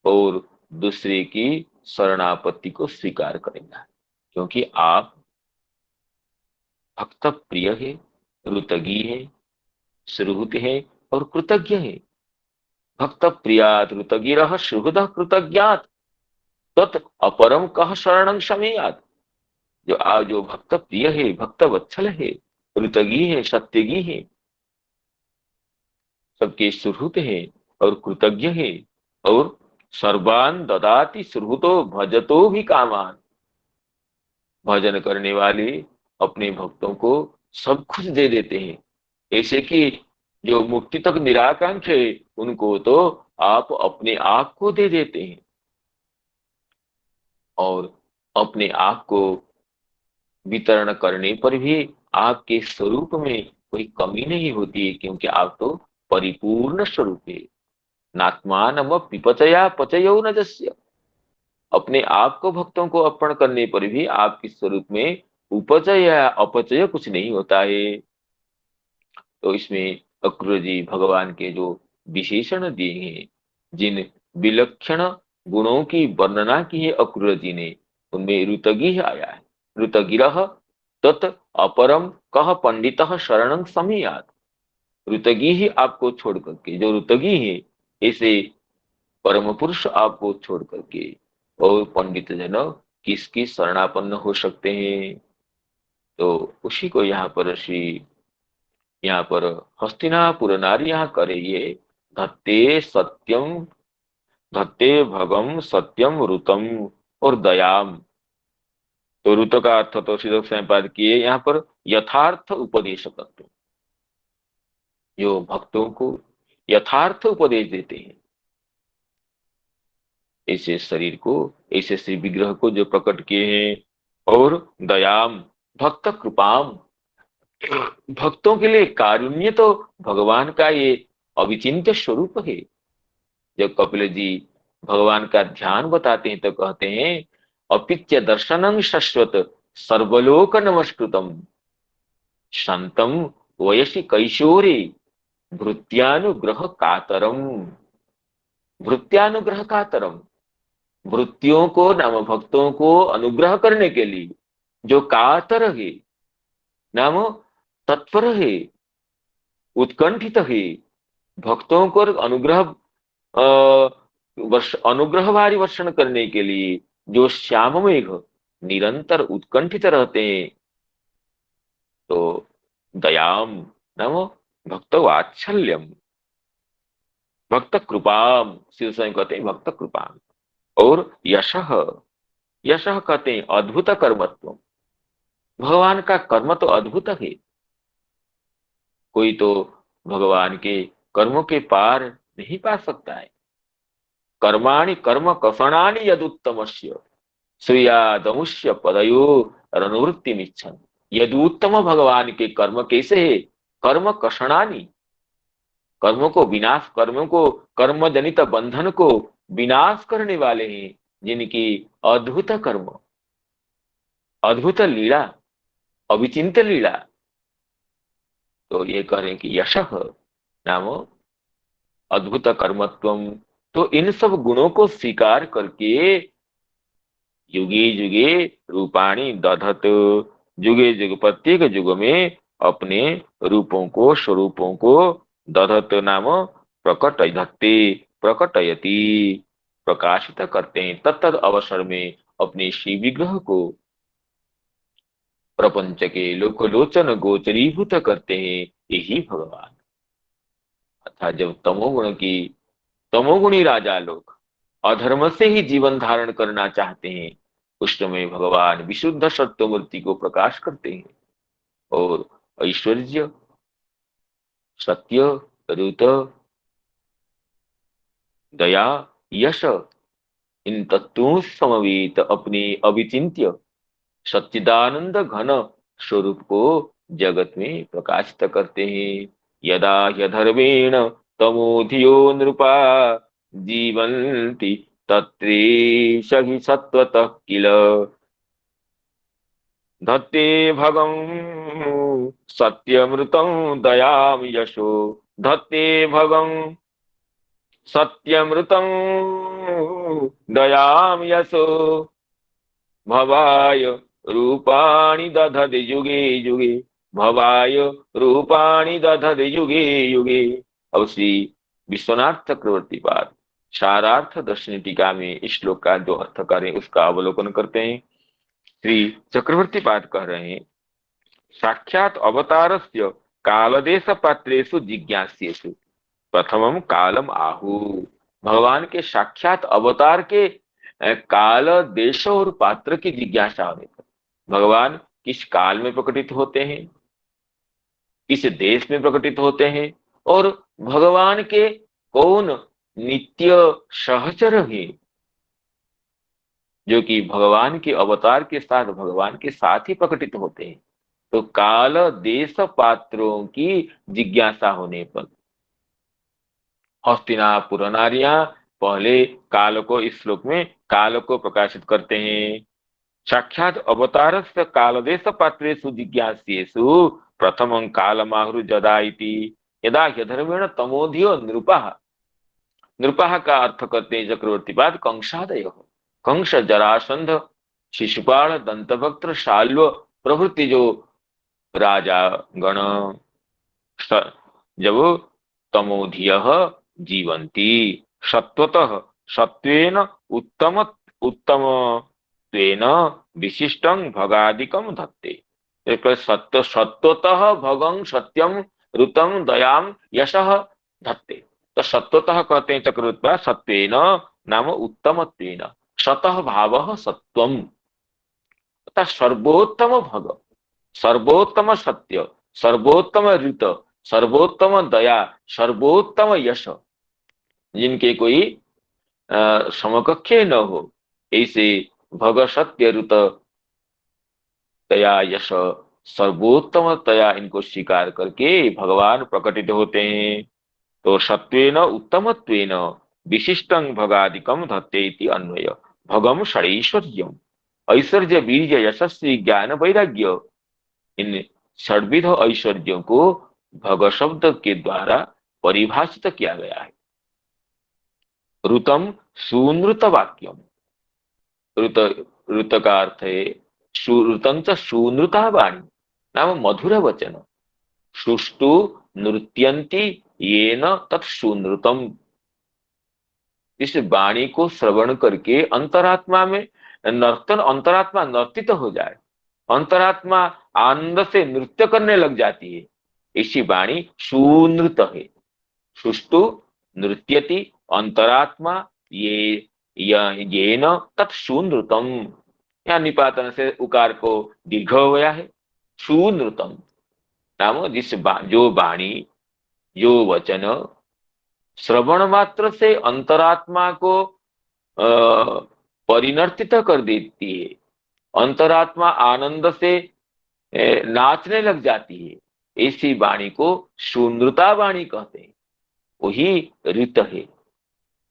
और दूसरे की शरणापत्ति को स्वीकार करेगा, क्योंकि आप भक्त प्रिय है, ऋतगी है, सुहृद है और कृतज्ञ है। भक्त प्रियात् ऋतगिरः सुहृदः कृतज्ञात्, तत् अपरम कह शरणं शमेयात्। जो भक्त प्रिय है, भक्त वत्सल है, ऋतगी है, सत्यगी है, सबके सुहृद है और कृतज्ञ है, और सर्वान ददाति सुहृतो भजतो भी कामान। भजन करने वाले अपने भक्तों को सब कुछ दे देते हैं। ऐसे कि जो मुक्ति तक निराकांक्ष है उनको तो आप अपने आप को दे देते हैं, और अपने आप को वितरण करने पर भी आपके स्वरूप में कोई कमी नहीं होती है, क्योंकि आप तो परिपूर्ण स्वरूप है। नात्मानम विपचया पचयो न जस्य। अपने आप को भक्तों को अर्पण करने पर भी आपके स्वरूप में उपचय या अपचय कुछ नहीं होता है। तो इसमें अक्रूर जी भगवान के जो विशेषण दिए हैं, जिन विलक्षण गुणों की वर्णना की है अक्रूर जी ने, उनमें ऋतगी आया है। ऋतगिरः तत् अपरम कह पंडितः शरणं समीयात्। ऋतगी ही आपको छोड़ करके, जो ऋतगी है ऐसे परम पुरुष आपको छोड़ करके और पंडित जन किसकी शरणापन्न हो सकते हैं। तो उसी को यहाँ पर हस्तिनापुर नारी यहाँ करे ये, धत्ते सत्यम, धत्ते भगम सत्यम ऋतम और दयाम। तो ऋत का अर्थ तो सीधे संपाद किए यहाँ पर यथार्थ उपदेशकत्व, जो भक्तों को यथार्थ उपदेश देते हैं। ऐसे शरीर को, ऐसे श्री विग्रह को जो प्रकट किए हैं। और दयाम, भक्त कृपाम, भक्तों के लिए कारुण्य तो भगवान का ये अविचिंत्य स्वरूप है। जब कपिल जी भगवान का ध्यान बताते हैं तो कहते हैं, अपित्य दर्शनं शश्वत सर्वलोक नमस्कृतम शांतम वयसी कैशोरे भृत्यानुग्रह कातरम। भृत्यानुग्रह कातरम, भृत्यों को नाम भक्तों को अनुग्रह करने के लिए जो कातर है, नाम तत्पर है, उत्कंठित है, भक्तों को अनुग्रह भारी वर्षण करने के लिए जो श्याम मेघ निरंतर उत्कंठित रहते हैं। तो दयाम नाम भक्त वात्सल्यम, भक्त कृपाम, शिव स्वयं कहते हैं भक्त कृपाम। और यशः, यशः कहते हैं अद्भुत कर्मत्व। भगवान का कर्म तो अद्भुत है। कोई तो भगवान के कर्मों के पार नहीं पा सकता है। कर्माणि कर्म कफणानि यदुत्तमस्य श्रेयादमुष्य पदयो रनुवृत्ति मिच्छन। यदुत्तम, भगवान के कर्म कैसे है? कर्म कषणानि, कर्मों को विनाश, कर्मों को, कर्म जनित बंधन को विनाश करने वाले हैं, जिनकी अद्भुत कर्म, अद्भुत लीला, अविचिंत लीला। तो ये कह रहे हैं कि यशः नाम अद्भुत कर्मत्वम। तो इन सब गुणों को स्वीकार करके युगे युगे रूपाणी दधत, जुगे जुग प्रत्येक युग में अपने रूपों को स्वरूपों को दधत नाम प्रकटयति प्रकटयति प्रकाशित करते हैं। तत्त अवसर में अपने श्री विग्रह को प्रपंच के लोकलोचन गोचरीभूत करते हैं, यही भगवान। अर्थात जब तमोगुणी राजा लोग अधर्म से ही जीवन धारण करना चाहते हैं, उस समय भगवान विशुद्ध सत्य मूर्ति को प्रकाश करते हैं और ऐश्वर्य, सत्य, ऋत, दया, यश, इन तत्वों समवेत अपने अविचिंत्य सच्चिदानंद घन स्वरूप को जगत में प्रकाशित करते हैं। यदा ह्यधर्मेण तमोधियो नृपा जीवन्ति तत्रेष हि सत्वतः किल धत्ते भगं सत्यमृतं दयां यशो धत्ते भगं सत्यमृतं दयां यशो भवाय रूपाणि दधति युगे युगे भवाय रूपाणि दधति युगे युगे। अब श्री विश्वनाथ चक्रवर्ती पाद सारार्थ दर्शनी टीका में इस श्लोक का जो अर्थ करें उसका अवलोकन करते हैं। श्री चक्रवर्ती पाद कह रहे हैं, साक्षात अवतारस्य कालदेश पात्रेषु जिज्ञास्येषु प्रथमम कालम आहु। भगवान के साक्षात अवतार के काल, देश और पात्र की जिज्ञासा होने पर भगवान किस काल में प्रकटित होते हैं, किस देश में प्रकटित होते हैं और भगवान के कौन नित्य सहचर हैं जो कि भगवान के अवतार के साथ भगवान के साथ ही प्रकटित होते हैं। तो काल, देश, पात्रों की जिज्ञासा होने पर हस्तिनापुर नारियां पहले काल को, इस श्लोक में काल को प्रकाशित करते हैं। साक्षात अवतारस्य कालदेश पात्रेषु जिज्ञास्येषु प्रथमं कालमाहु जदा इति यदा ह्यधर्मेण तमोधियो नृपः। नृपः का अर्थ करते हैं चक्रवर्ती पाद कंसादय, कंस, जरासंध, शिशुपाल, दंतवक्त्र, शाल्व प्रभृति जो राजा गण जब तमोधिय जीवंती सत्वतः सत्वेन उत्तम उत्तमत्वेन विशिष्टं भगादिकं धत्ते। सत्य सत्वतः भगं सत्यम ऋतम दयाम यशः धत्ते। तो सत्वतः कहते हैं चक्रवृत्त सत्वेन नाम उत्तमत्वेन, सतः भावः सत्वम अर्थात सर्वोत्तम भग, सर्वोत्तम सत्य, सर्वोत्तम ऋत, सर्वोत्तम दया, सर्वोत्तम यश, जिनके कोई समकक्ष न हो, ऐसे भग, सत्य, ऋत, दया, यश, सर्वोत्तमतया इनको स्वीकार करके भगवान प्रकटित होते हैं। तो सत्वेन उत्तमत्वेन विशिष्टं भगादिकम धत्ते इति अन्वय। भगम षडैश्वर्यम, ऐश्वर्य, वीर्य, यशस्वी, ज्ञान, वैराग्य, इन षड्विध ऐश्वर्यों को भग शब्द के द्वारा परिभाषित किया गया है। ऋतम सुनृत वाक्यम, ऋत, ऋत का अर्थ है ऋतं च सुनृता वाणी नाम मधुर वचन, सुष्टु नृत्यंती येन तत्सुनृतम। इस वाणी को श्रवण करके अंतरात्मा में नर्तन, अंतरात्मा नर्तित हो जाए, अंतरात्मा आनंद से नृत्य करने लग जाती है, इसी वाणी सुनृत है। सुष्टु नृत्यति अंतरात्मा ये येन तत्सुनृतम, यहाँ निपातन से उकार को दीर्घ हो गया है। सुनृतम नाम जिस जो वाणी, जो वचन श्रवण मात्र से अंतरात्मा को परिवर्तित कर देती है, अंतरात्मा आनंद से नाचने लग जाती है, ऐसी वाणी को सुनृता वाणी कहते हैं, वही ऋत है।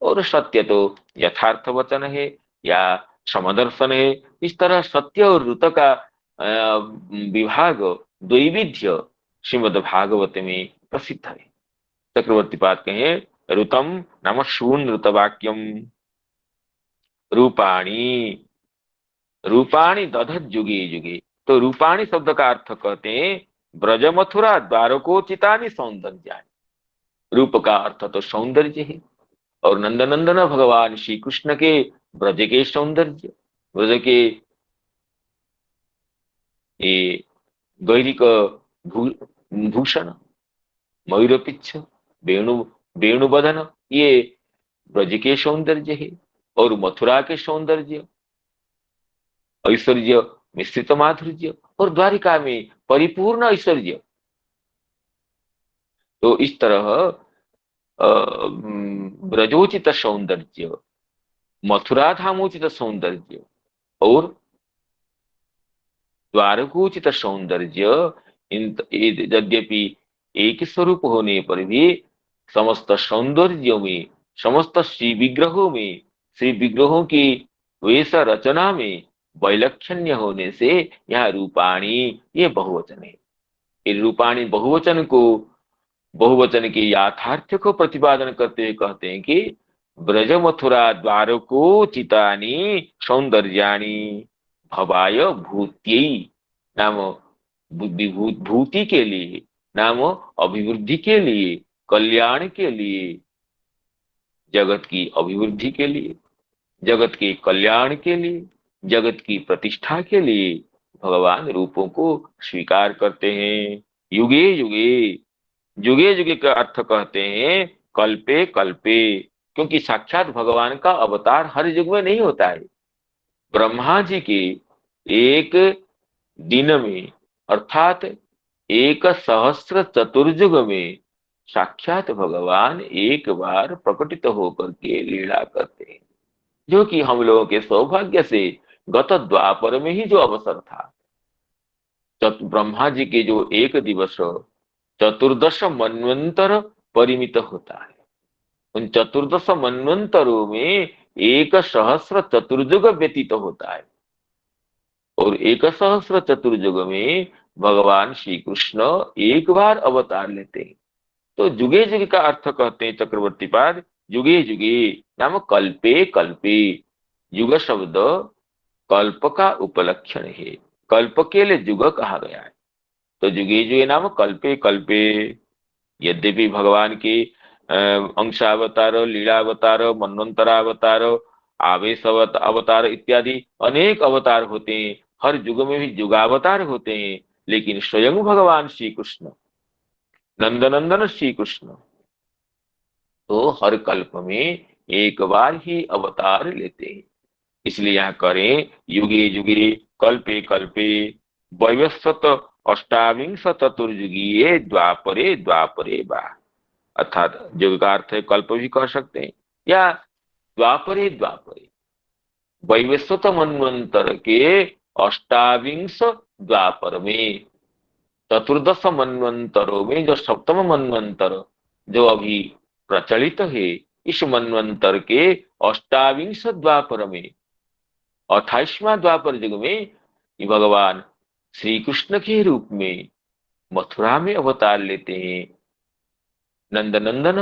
और सत्य तो यथार्थ वचन है या समदर्शन है। इस तरह सत्य और ऋत का विभाग, द्वैविध्य श्रीमद् भागवत में प्रसिद्ध है। चक्रवर्ती पाद कहे ऋतम नाम शून ऋत वाक्यम रूपाणी, रूपाणी दधत युगे युगे। तो रूपाणी शब्द का अर्थ कहते हैं ब्रज मथुरा द्वारकोचितानि सौंदर्यानि। रूप का अर्थ तो सौंदर्य है, और नंदनंदन भगवान श्री कृष्ण के ब्रज के सौंदर्य, ब्रज के ये गैरिक भू, भूषण, मयूरपिच्छ, वेणु वेणुबदन, ये ब्रज के सौंदर्य है। और मथुरा के सौंदर्य, ऐश्वर्य मिश्रित माधुर्य, और द्वारिका में परिपूर्ण ऐश्वर्य। तो इस तरह ब्रजोचित सौंदर्य, मथुरा धामोचित सौंदर्य और द्वारकोचित सौंदर्य, यद्यपि एक स्वरूप होने पर भी समस्त सौंदर्यों में, समस्त श्री विग्रहों में, श्री विग्रहों की वेश रचना में वैलक्षण्य होने से यहाँ रूपाणी ये बहुवचन है। इन रूपाणी बहुवचन को, बहुवचन के याथार्थ को प्रतिपादन करते हुए कहते हैं कि ब्रज मथुरा द्वारकोचितानि सौंदर्याणि भवाय भूत्यै, नाम भूति के लिए, नाम अभिवृद्धि के लिए, कल्याण के लिए, जगत की अभिवृद्धि के लिए, जगत के कल्याण के लिए, जगत की प्रतिष्ठा के लिए भगवान रूपों को स्वीकार करते हैं। युगे युगे, युगे युगे का अर्थ कहते हैं कल्पे कल्पे, क्योंकि साक्षात भगवान का अवतार हर युग में नहीं होता है। ब्रह्मा जी के एक दिन में, अर्थात एक सहस्त्र चतुर्युग में साक्षात भगवान एक बार प्रकटित होकर के लीला करते हैं, जो कि हम लोगों के सौभाग्य से गत द्वापर में ही जो अवसर था। ब्रह्मा जी के जो एक दिवस चतुर्दश मनवंतर परिमित होता है, उन चतुर्दश मनवंतरों में एक सहस्र चतुर्युग व्यतीत होता है, और एक सहस्र चतुर्युग में भगवान श्री कृष्ण एक बार अवतार लेते हैं। तो जुगे जुगे का अर्थ कहते हैं चक्रवर्ती पाद, युगे युगे नाम कल्पे कल्पे। युग शब्द कल्प का उपलक्षण है, कल्प के लिए युग कहा गया है। तो युगे युगे नाम कल्पे कल्पे। यद्यपि भगवान के अंशावतार, लीलावतार, मनवंतरावतार, आवेश अवतार इत्यादि अनेक अवतार होते हैं, हर युग में भी युगावतार होते हैं, लेकिन स्वयं भगवान श्री कृष्ण, नंदनंदन श्री कृष्ण तो हर कल्प में एक बार ही अवतार लेते हैं। इसलिए यहाँ करें युगे युगे कल्पे कल्पे वैवस्वत अष्टाविंश चतुर्युगीय द्वापरे द्वापरे बा। अर्थात युग का अर्थ है कल्प भी कह सकते हैं, या द्वापरे द्वापरे, वैवस्वत मनवंतर के अष्टाविंश द्वापर में, चतुर्दश मनवंतरों में जो सप्तम मनवंतर जो अभी प्रचलित है, इस मनवंतर के अष्टाविंश द्वापर में, 28वां द्वापर युग में भगवान श्री कृष्ण के रूप में मथुरा में अवतार लेते हैं, नंदनंदन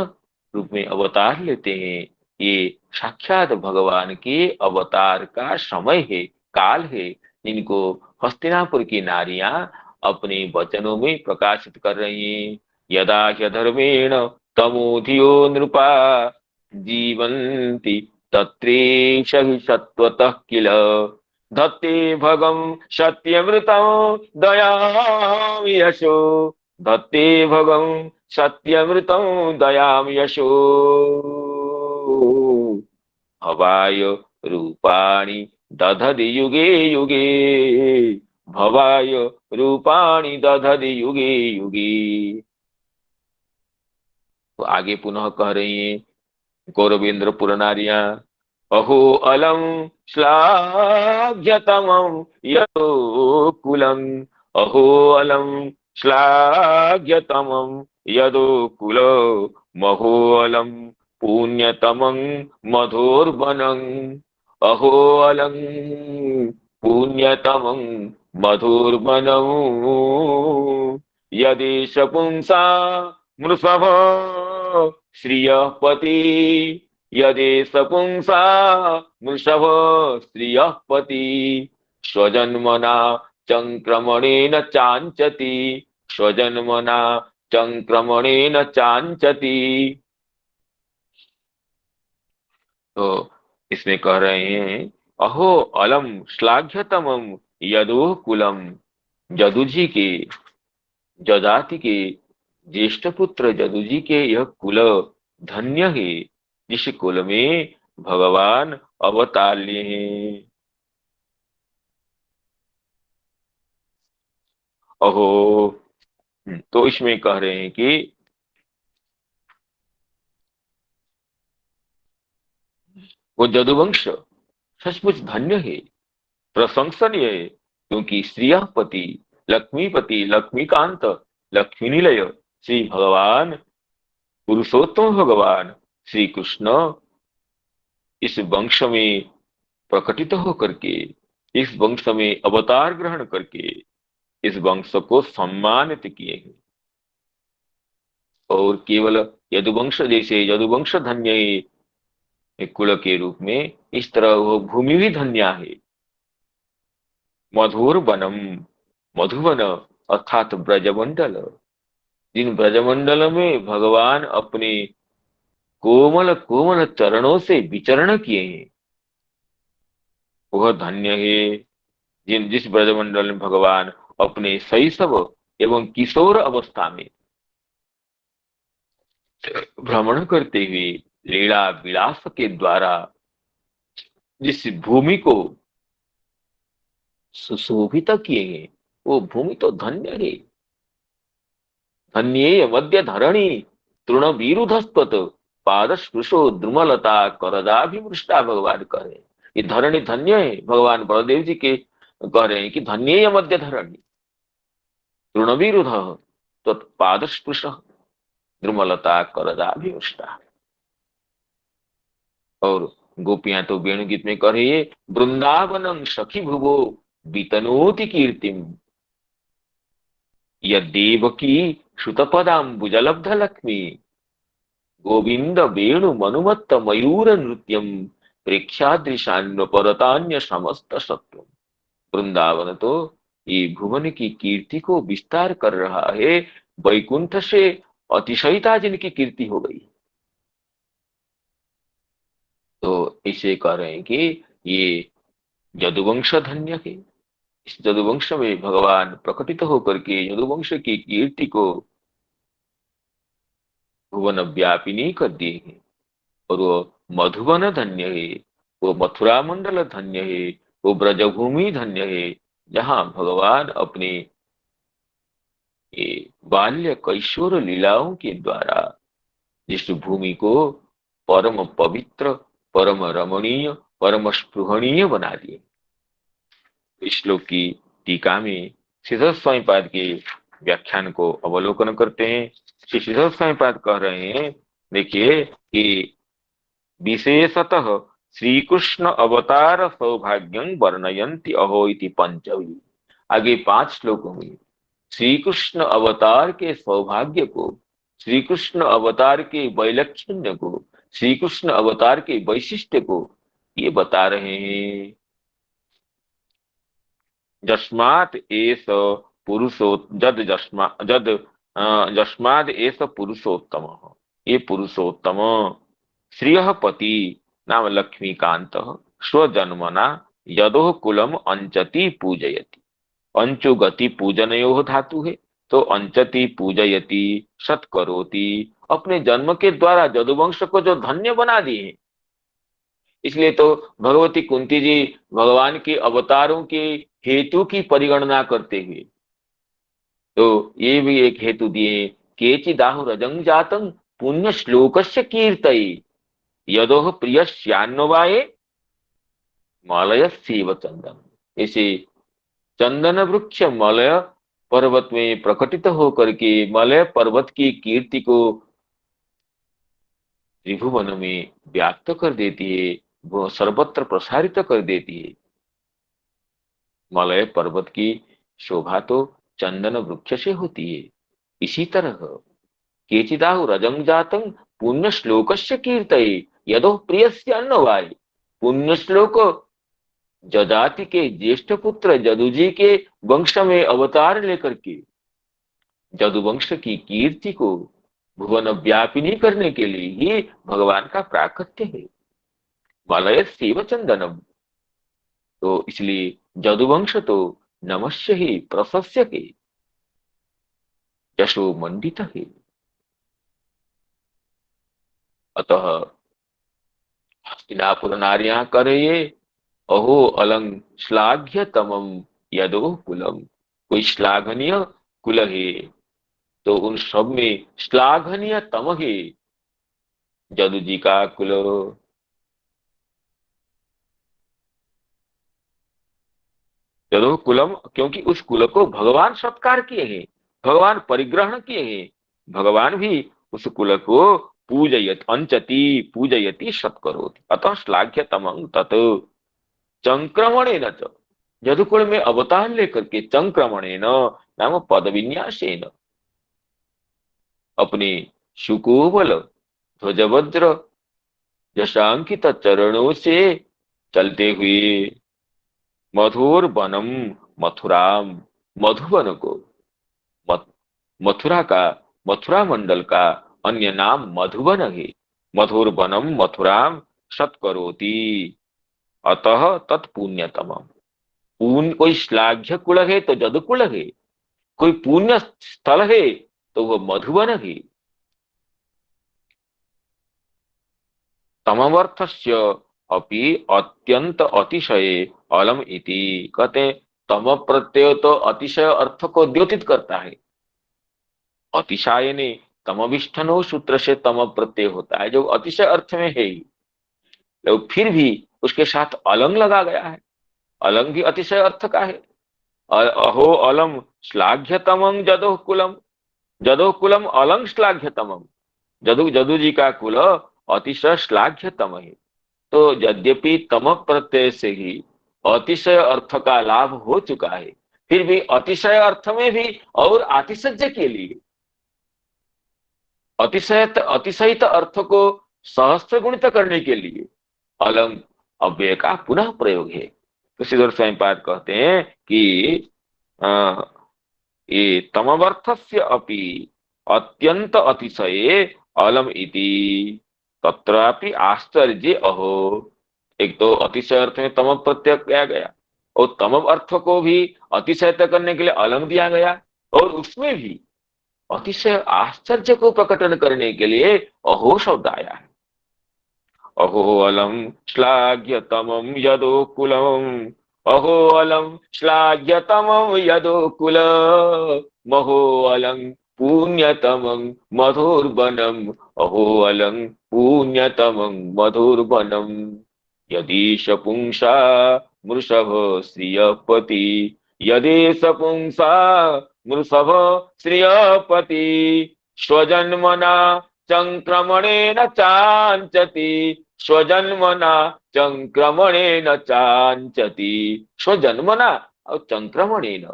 रूप में अवतार लेते हैं। ये साक्षात भगवान के अवतार का समय है, काल है, जिनको हस्तिनापुर की नारियां अपने वचनों में प्रकाशित कर रही हैं। यदा ह्यधर्मेण तमोधियो नृपा जीवन्ति तत्रेष हि सत्वतः किल धत्ते भगं सत्यमृतं दयां यशो धत्ते भगं सत्यमृतं दयां यशो भवाय रूपाणि दधति युगे युगे भवाय रूपाणि दधति युगे युगे। तो आगे पुनः कह रही हैं गौरवेंद्र पुरनारियां, अहो अलम श्लाघ्यतमं यतो कुलम, अहो अलम श्लाघ्यतमं यदो कुल महो अलम पुण्यतमं मधुर्वनं, अहो अलम पुण्यतमं मधुर्वनं यदेश पुंसा मृषभ श्रियःपति, यदेश पुंसा मृषभ श्रियःपति स्वजन्मना चंक्रमणेन चांचति, स्वजन्मना चंक्रमणेन चांचति। तो इसमें कह रहे हैं, अहो अलम श्लाघ्यतमम यदो कुलम, जदु जी के, जजाति के ज्येष्ठ पुत्र जदु जी के यह कुल धन्य है, जिस कुल में भगवान अवतार लिए हैं। अहो, तो इसमें कह रहे हैं कि वो जदुवंश सचमुच धन्य है, प्रशंसनीय है, क्योंकि श्रियपति, लक्ष्मीपति, लक्ष्मीकांत, लक्ष्मी निलय श्री भगवान, पुरुषोत्तम भगवान श्री कृष्ण इस वंश में प्रकटित होकर के, इस वंश में अवतार ग्रहण करके इस वंश को सम्मानित किए हैं। और केवल यदुवंश जैसे यदुवंश धन्य कुल के रूप में, इस तरह वो भूमि भी धन्य है। मधुर वनम, मधुवन अर्थात ब्रजमंडल, जिन ब्रजमंडल में भगवान अपने कोमल कोमल चरणों से विचरण किए हैं, वह धन्य है। जिस ब्रजमंडल में भगवान अपने शैशव एवं किशोर अवस्था में भ्रमण करते हुए लीला विलास के द्वारा जिस भूमि को सुशोभित किए हैं, वो भूमि तो धन्य है। धन्ये मध्य धरणी तृणवीरुधस्पत पादस्पृशो द्रुमलता करदाभिमृष्टा, भगवान कह रहे हैं ये धरणी धन्य है। भगवान बलदेव जी के कह रहे हैं कि धन्ये मध्य धरणी तृणवीरुध तत्पादस्पृश द्रुमलता करदाभिमृष्टा। और गोपियां तो वेणुगीत में कह रही है, वृंदावनम सखी भुवो बीतनोति कीर्तिम, यदेवकी श्रुतपदाम्बुजलब्ध लक्ष्मी, गोविंद वेणु मनुमत्त मयूर नृत्यम, प्रेक्षादृशान्य परतान्य समस्त सत्व। वृंदावन तो ये भुवन की कीर्ति को विस्तार कर रहा है, वैकुंठ से अतिशयता जिनकी कीर्ति हो गई। तो इसे कह रहे हैं कि ये यदुवंश धन्य है। इस यदुवंश में भगवान प्रकटित होकर के यदुवंश की कीर्ति को भुवन व्यापिनी कर दिए हैं। और वो मधुवन धन्य है, वो मथुरा मंडल धन्य है, वो ब्रजभूमि धन्य है, जहां भगवान अपने ये बाल्य कैशोर लीलाओं के द्वारा जिस भूमि को परम पवित्र, परम रमणीय, परम स्पृहणीय बना दिए। इस श्लोक की टीका में श्रीधर स्वामीपाद के व्याख्यान को अवलोकन करते हैं। श्री श्रीधर स्वामीपाद कह रहे हैं, देखिए कि विशेषतः श्री कृष्ण अवतार सौभाग्यं वर्णयन्ति अहो इति पंचवी। आगे 5 श्लोकों में श्री कृष्ण अवतार के सौभाग्य को, श्री कृष्ण अवतार के वैलक्षण्य को, श्री कृष्ण अवतार के वैशिष्ट्य को ये बता रहे हैं। जस्मात् एष पुरुषो जद जस्मा जद जस्माद् एष पुरुषोत्तम, ये पुरुषोत्तम श्रियः पति नाम लक्ष्मीकांत स्वजन्मना यदोह कुलम अंचति पूजयति। अंचु गति पूजनयोः धातु है, तो अंचति पूजयति सत्करोति, अपने जन्म के द्वारा यदुवंश को जो धन्य बना दिए। इसलिए तो भगवती कुंती जी भगवान के अवतारों के हेतु की परिगणना करते हुए तो ये भी एक हेतु दिए, केचिदाहु रजंग जातं पुण्य श्लोकस्य कीर्तये यदोह प्रियस्यान्नवाये मलयस्यैव चंदन। इसे चंदन वृक्ष मलय पर्वत में प्रकटित होकर के मलय पर्वत की कीर्ति को त्रिभुवन में व्याप्त कर देती है, वो सर्वत्र प्रसारित कर देती है। मलय पर्वत की शोभा तो चंदन वृक्ष से होती है। इसी तरह केचिदाहु रजंग जातं पुण्य श्लोकस्य कीर्तये यदो प्रियस्य अन्नवाय, पुण्य श्लोक जजाति के ज्येष्ठ पुत्र जदु जी के वंश में अवतार लेकर के जदुवंश की कीर्ति को भुवन व्यापिनी करने के लिए ही भगवान का प्राकट्य है। मलय शिव चंदनम, तो इसलिए जदुवंश तो नमस्य ही प्रशस्य है, यशो मंडित है। अतः हस्तिनापुर नार्या करे अहो अलंग श्लाघ्य तमम यदो कुलम, कोई श्लाघनीय कुल है तो उन सब में श्लाघनीय तम है जदु जी का कुल। जदो कुलम, क्योंकि उस कुल को भगवान सत्कार किए हैं, भगवान परिग्रहण किए हैं, भगवान भी उस कुल को पूजयत अंचति पूजयति सत्करोति। अतः श्लाघ्य तमं तत् चंक्रमणेन च, यदुकुल में अवतार लेकर के चंक्रमणेन नाम पद विन्यासेन अपने सुकोबल ध्वजवज्र यशांकित चरणों से चलते हुए मधुर वनम मथुराम, मधुवन को मथुरा का, मथुरा मंडल का अन्य नाम मधुवन है। मधुर वनम मथुराम सत्करोति, अतः तत्पुण्यतम। पूर्ण कोई श्लाघ्य कुल है तो जदुकुल है, कोई पुण्य स्थल है तो वह मधुवन है। तमवर्थस्य अपि अत्यंत अतिशय अलम इति, कहते हैं तम प्रत्यय तो अतिशय अर्थ को द्योतित करता है। अतिशय ने तमविष्ठनो सूत्र से तम प्रत्यय होता है जो अतिशय अर्थ में है ही, तो फिर भी उसके साथ अलंग लगा गया है। अलंग भी अतिशय अर्थ का है। अहो अलम श्लाघ्यतमं जदोह कुलम, जदोह कुलम अलंग श्लाघ्यतमं, जदु जदु जी का कुल अतिशय श्लाघ्यतम है। तो यद्यपि तम प्रत्यय से ही अतिशय अर्थ का लाभ हो चुका है, फिर भी अतिशय अर्थ में भी और आतिशय के लिए अतिशयत अतिशयित अर्थ को सहस्त्र गुणित करने के लिए अलंग अव्यय का पुनः प्रयोग है। तो श्रीधर स्वयंपाद कहते हैं कि ये तमवर्थस्य अपि अत्यंत अतिशये अलम इति तत्रापि आश्चर्य अहो। एक तो अतिशय अर्थ में तम प्रत्यय किया गया और तम अर्थ को भी अतिशयत करने के लिए अलंग दिया गया, और उसमें भी अतिशय आश्चर्य को प्रकटन करने के लिए अहो शब्द आया है। अहो अलम श्लाघ्य तमम यदो कुलम, अहो अलम श्लाघ्य तमम यदो कुल, महो अलंग पुण्यतमं मधुर्वनम, अहो अलंग पुण्यतमं मधुर्वनम। यदीश पुंसा मृषभ श्रियपति, यदेश पुंसा मृषभ श्रियपति, स्वजन्मना चंक्रमणेन चांचति, स्वजन्मना चंक्रमणेन चांचति। स्वजन्मना और चंक्रमणेन,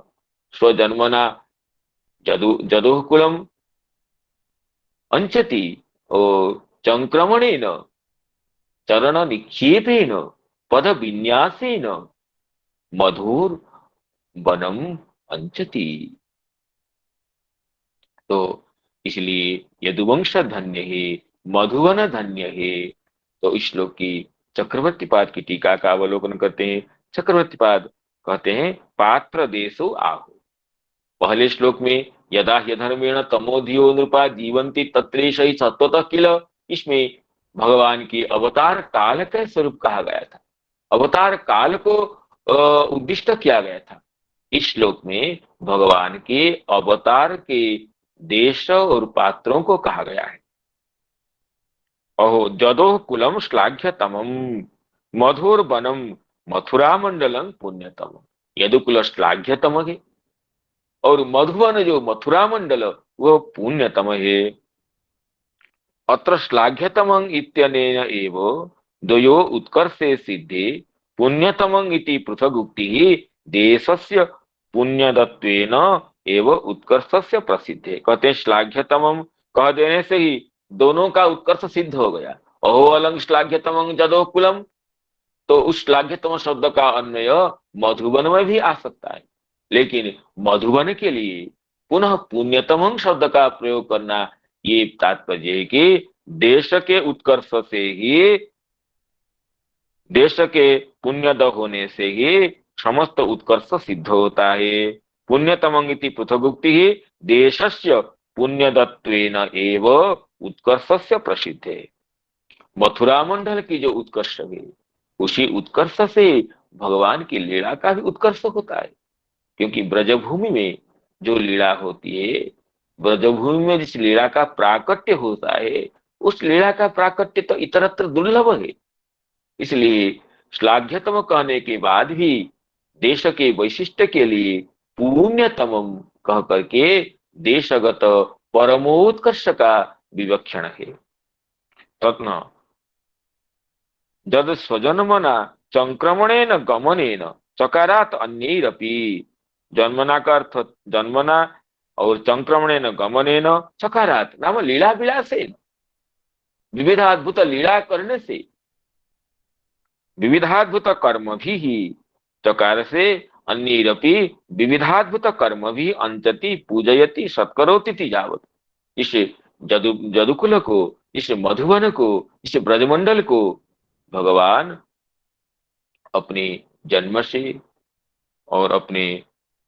स्वजन्मना जदु जदुः कुलम अंचति और चंक्रमणेन चरण निक्षेपेन पद विन्यासेन मधुर वनम अंचति। तो इसलिए यदुवंश धन्य है, मधुवन धन्य है। तो इस श्लोक की चक्रवर्ती पाद की टीका का अवलोकन करते हैं। चक्रवर्ती पाद कहते हैं पात्र देशो आहो। पहले श्लोक में यदा ह्यधर्मेण तमोधियो नृपा जीवंती तत्रेश ही सत्वतः किल, इसमें भगवान की अवतार काल का स्वरूप कहा गया था, अवतार काल को उद्दिष्ट किया गया था। इस श्लोक में भगवान के अवतार के देश और पात्रों को कहा गया है। अहो जदोह कुलम श्लाघ्य तमम मधुर वनम मथुरा मंडलम पुण्यतम। यदुकुल श्लाघ्यतम है और मधुवन जो मथुरा मंडल वह पुण्यतम है। अत्र श्लाघ्यतमं इत्यनेन एव द्वयो उत्कर्षे सिद्धे पुण्यतमं इति पृथग् उक्तिः देशस्य पुण्यदत्वेन एव उत्कर्षस्य प्रसिद्धे। कहते श्लाघ्यतमं कह देने से ही दोनों का उत्कर्ष सिद्ध हो गया। अहो अलंग श्लाघ्यतमं जदो कुलम, तो उस श्लाघ्यतम शब्द का अन्वय मधुबन में भी आ सकता है, लेकिन मधुबन के लिए पुनः पुण्यतम शब्द का प्रयोग करना, ये तात्पर्य है कि देश के उत्कर्ष से ही, देश के पुण्यद होने से ही समस्त उत्कर्ष सिद्ध होता है। पुण्यतमं इति पृथगुक्ति ही देशस्य पुण्यदत्वेन एव उत्कर्षस्य प्रसिद्ध है। मथुरा मंडल की जो उत्कर्ष है, उसी उत्कर्ष से भगवान की लीला का भी उत्कर्ष होता है। क्योंकि ब्रजभूमि में जो लीला होती है, ब्रजभूमि में जिस लीला का प्राकट्य होता है, उस लीला का प्राकट्य तो इतरत्र दुर्लभ है। इसलिए श्लाघ्यतम कहने के बाद भी देश के वैशिष्ट्य के लिए पुण्यतम कह करके देशगत परमोत्कर्ष का विवक्षण है। तत्न जद स्वजन्मना संक्रमणेन गमनेन चकारात अन्यैरपि, जन्मना का अर्थ जन्मना और संक्रमणेन गमनेन चकारात नाम लीला विलासेन, विविधाद्भुत लीला करने से, विविधाद्भुत कर्म भी ही, चकार से अन्यैरपि विविधाद्भुत कर्म भी अंचति पूजयति सत्करोति जावत। इस जदुकुल को, इस मधुबन को, इस ब्रजमंडल को भगवान अपने जन्म से और अपने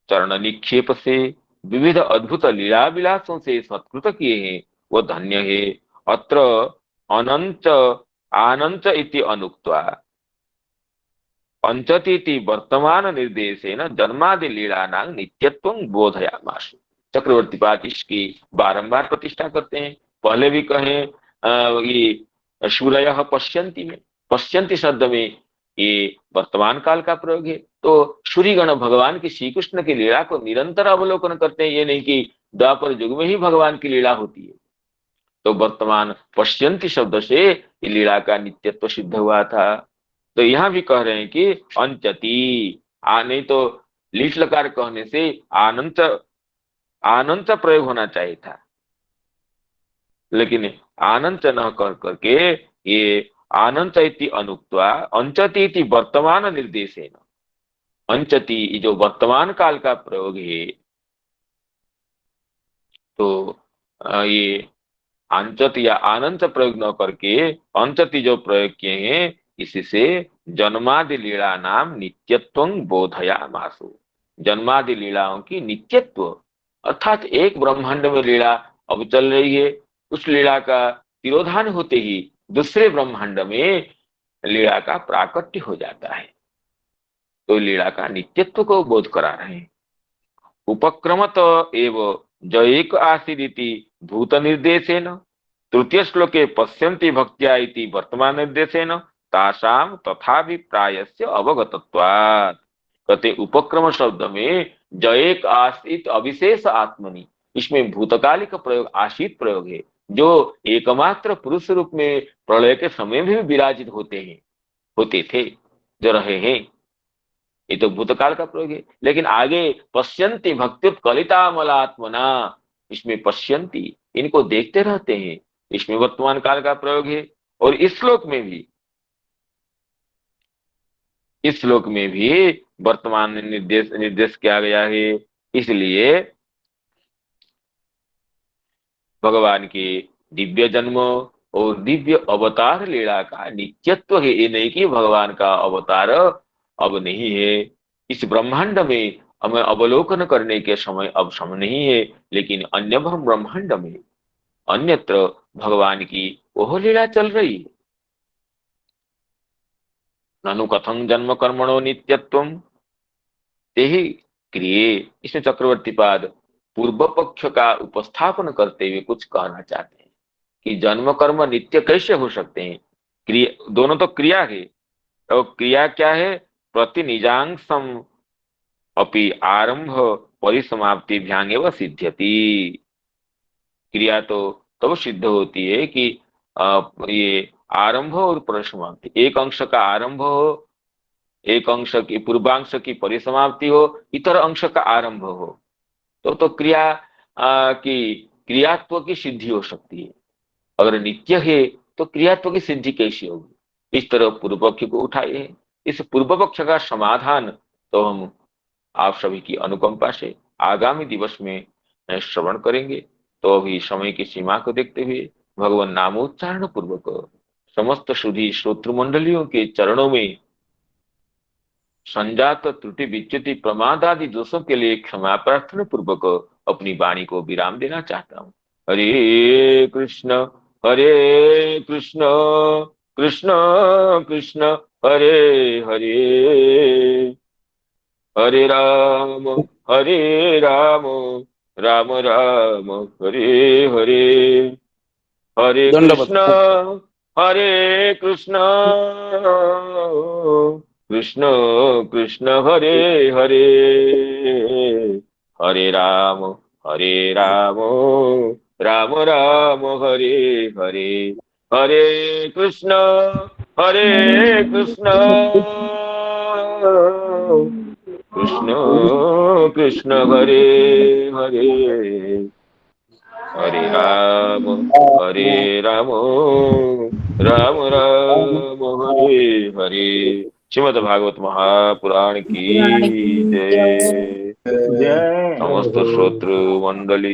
चरण निक्षेप से, विविध अद्भुत लीला विलासों से सत्कृत किए हैं, वो धन्य है। अत्र अनंत आनंत इति अनुक्त्वा पंचतीति वर्तमान निर्देशेन जन्मादि लीलानां नित्यत्वं बोधयामास। चक्रवर्ती पाद इसकी बारंबार प्रतिष्ठा करते हैं। पहले भी कहे ये शूरयः पश्यन्ति में, पश्यन्ति शब्द में ये वर्तमान काल का प्रयोग है। तो सूर्यगण भगवान की श्री कृष्ण की लीला को निरंतर अवलोकन करते हैं, ये नहीं कि द्वापर युग में ही भगवान की लीला होती है। तो वर्तमान पश्यन्ति शब्द से ये लीला का नित्यत्व सिद्ध हुआ था। तो यहां भी कह रहे हैं कि अंचति, नहीं तो लीट लकार कहने से आनंत आनंत प्रयोग होना चाहिए था, लेकिन आनंत न कर करके ये आनंत इति अनुक्त्वा अंचति इति वर्तमान निर्देशेन, अंचति जो वर्तमान काल का प्रयोग है, तो ये अंचत या अनंत प्रयोग न करके अंचति जो प्रयोग किए हैं, इससे जन्मादि लीला नाम नित्यत्वं बोधयामासु, जन्मादि लीलाओं की नित्यत्व, अर्थात एक ब्रह्मांड में लीला अब चल रही है, उस लीला का तिरोधान होते ही दूसरे ब्रह्मांड में लीला का प्राकट्य हो जाता है। तो लीला का नित्यत्व को बोध करा रहे हैं। उपक्रमत एव जयेक आसीदिति भूत निर्देशेन, तृतीय श्लोके पश्यन्ति भक्त्या इति वर्तमान निर्देशेन तासाम तथाभिप्रायस्य अवगतत्वात्। कहते उपक्रम शब्द में जयेक आसीत अविशेष आत्मनि, इसमें भूतकालिक प्रयोग आशीत प्रयोग है, जो एकमात्र पुरुष रूप में प्रलय के समय में भी विराजित होते हैं, होते थे, जो रहे हैं, ये तो भूतकाल का प्रयोग है। लेकिन आगे पश्यन्ति भक्त्युत्कलितामलात्मना, इसमें पश्यन्ति इनको देखते रहते हैं, इसमें वर्तमान काल का प्रयोग है। और इस श्लोक में भी, इस श्लोक में भी वर्तमान निर्देश किया गया है। इसलिए भगवान के दिव्य जन्म और दिव्य अवतार लीला का नित्यत्व है। ये नहीं कि भगवान का अवतार अब नहीं है, इस ब्रह्मांड में हमें अवलोकन करने के समय अब समय नहीं है, लेकिन अन्य ब्रह्मांड में अन्यत्र भगवान की वह लीला चल रही है। ननु कथं जन्म कर्मणो नित्यत्वम तेहि क्रिये। इसमें चक्रवर्ती पाद पूर्व पक्ष का उपस्थापन करते हुए कुछ कहना चाहते हैं कि जन्म कर्म नित्य कैसे हो सकते हैं। क्रिया, दोनों तो क्रिया है, तो क्रिया क्या है, प्रतिनिजांसम अपि आरंभ परिसमाप्ति भ्यांगेव सिद्ध्यति। क्रिया तो तब सिद्ध होती है कि ये आरंभ और परिसमाप्ति, एक अंश का आरंभ हो, एक अंश की पूर्वांश की परिसमाप्ति हो, इतर अंश का आरंभ हो, तो क्रिया की क्रियात्व की सिद्धि हो सकती है। अगर नित्य है तो क्रियात्व की सिद्धि कैसी होगी, इस तरह पूर्व पक्ष को उठाए हैं। इस पूर्व पक्ष का समाधान तो हम आप सभी की अनुकंपा से आगामी दिवस में श्रवण करेंगे। तो अभी समय की सीमा को देखते हुए भगवान नामोच्चारण पूर्वक समस्त सुधी श्रोत्र मंडलियों के चरणों में संजात त्रुटि विच्युति प्रमाद आदि दोषों के लिए क्षमा प्रार्थना पूर्वक अपनी वाणी को विराम देना चाहता हूँ। हरे कृष्ण कृष्ण कृष्ण हरे हरे, हरे राम राम राम हरे हरे, हरे दंडवत कृष्ण कृष्ण कृष्ण हरे हरे, हरे राम राम राम हरे हरे, हरे कृष्ण कृष्ण कृष्ण कृष्ण हरे हरे, हरे राम राम राम हरे हरे। श्रीमद् भागवत महापुराण की पुराण की जय। जय। समस्त श्रोत्र मंडली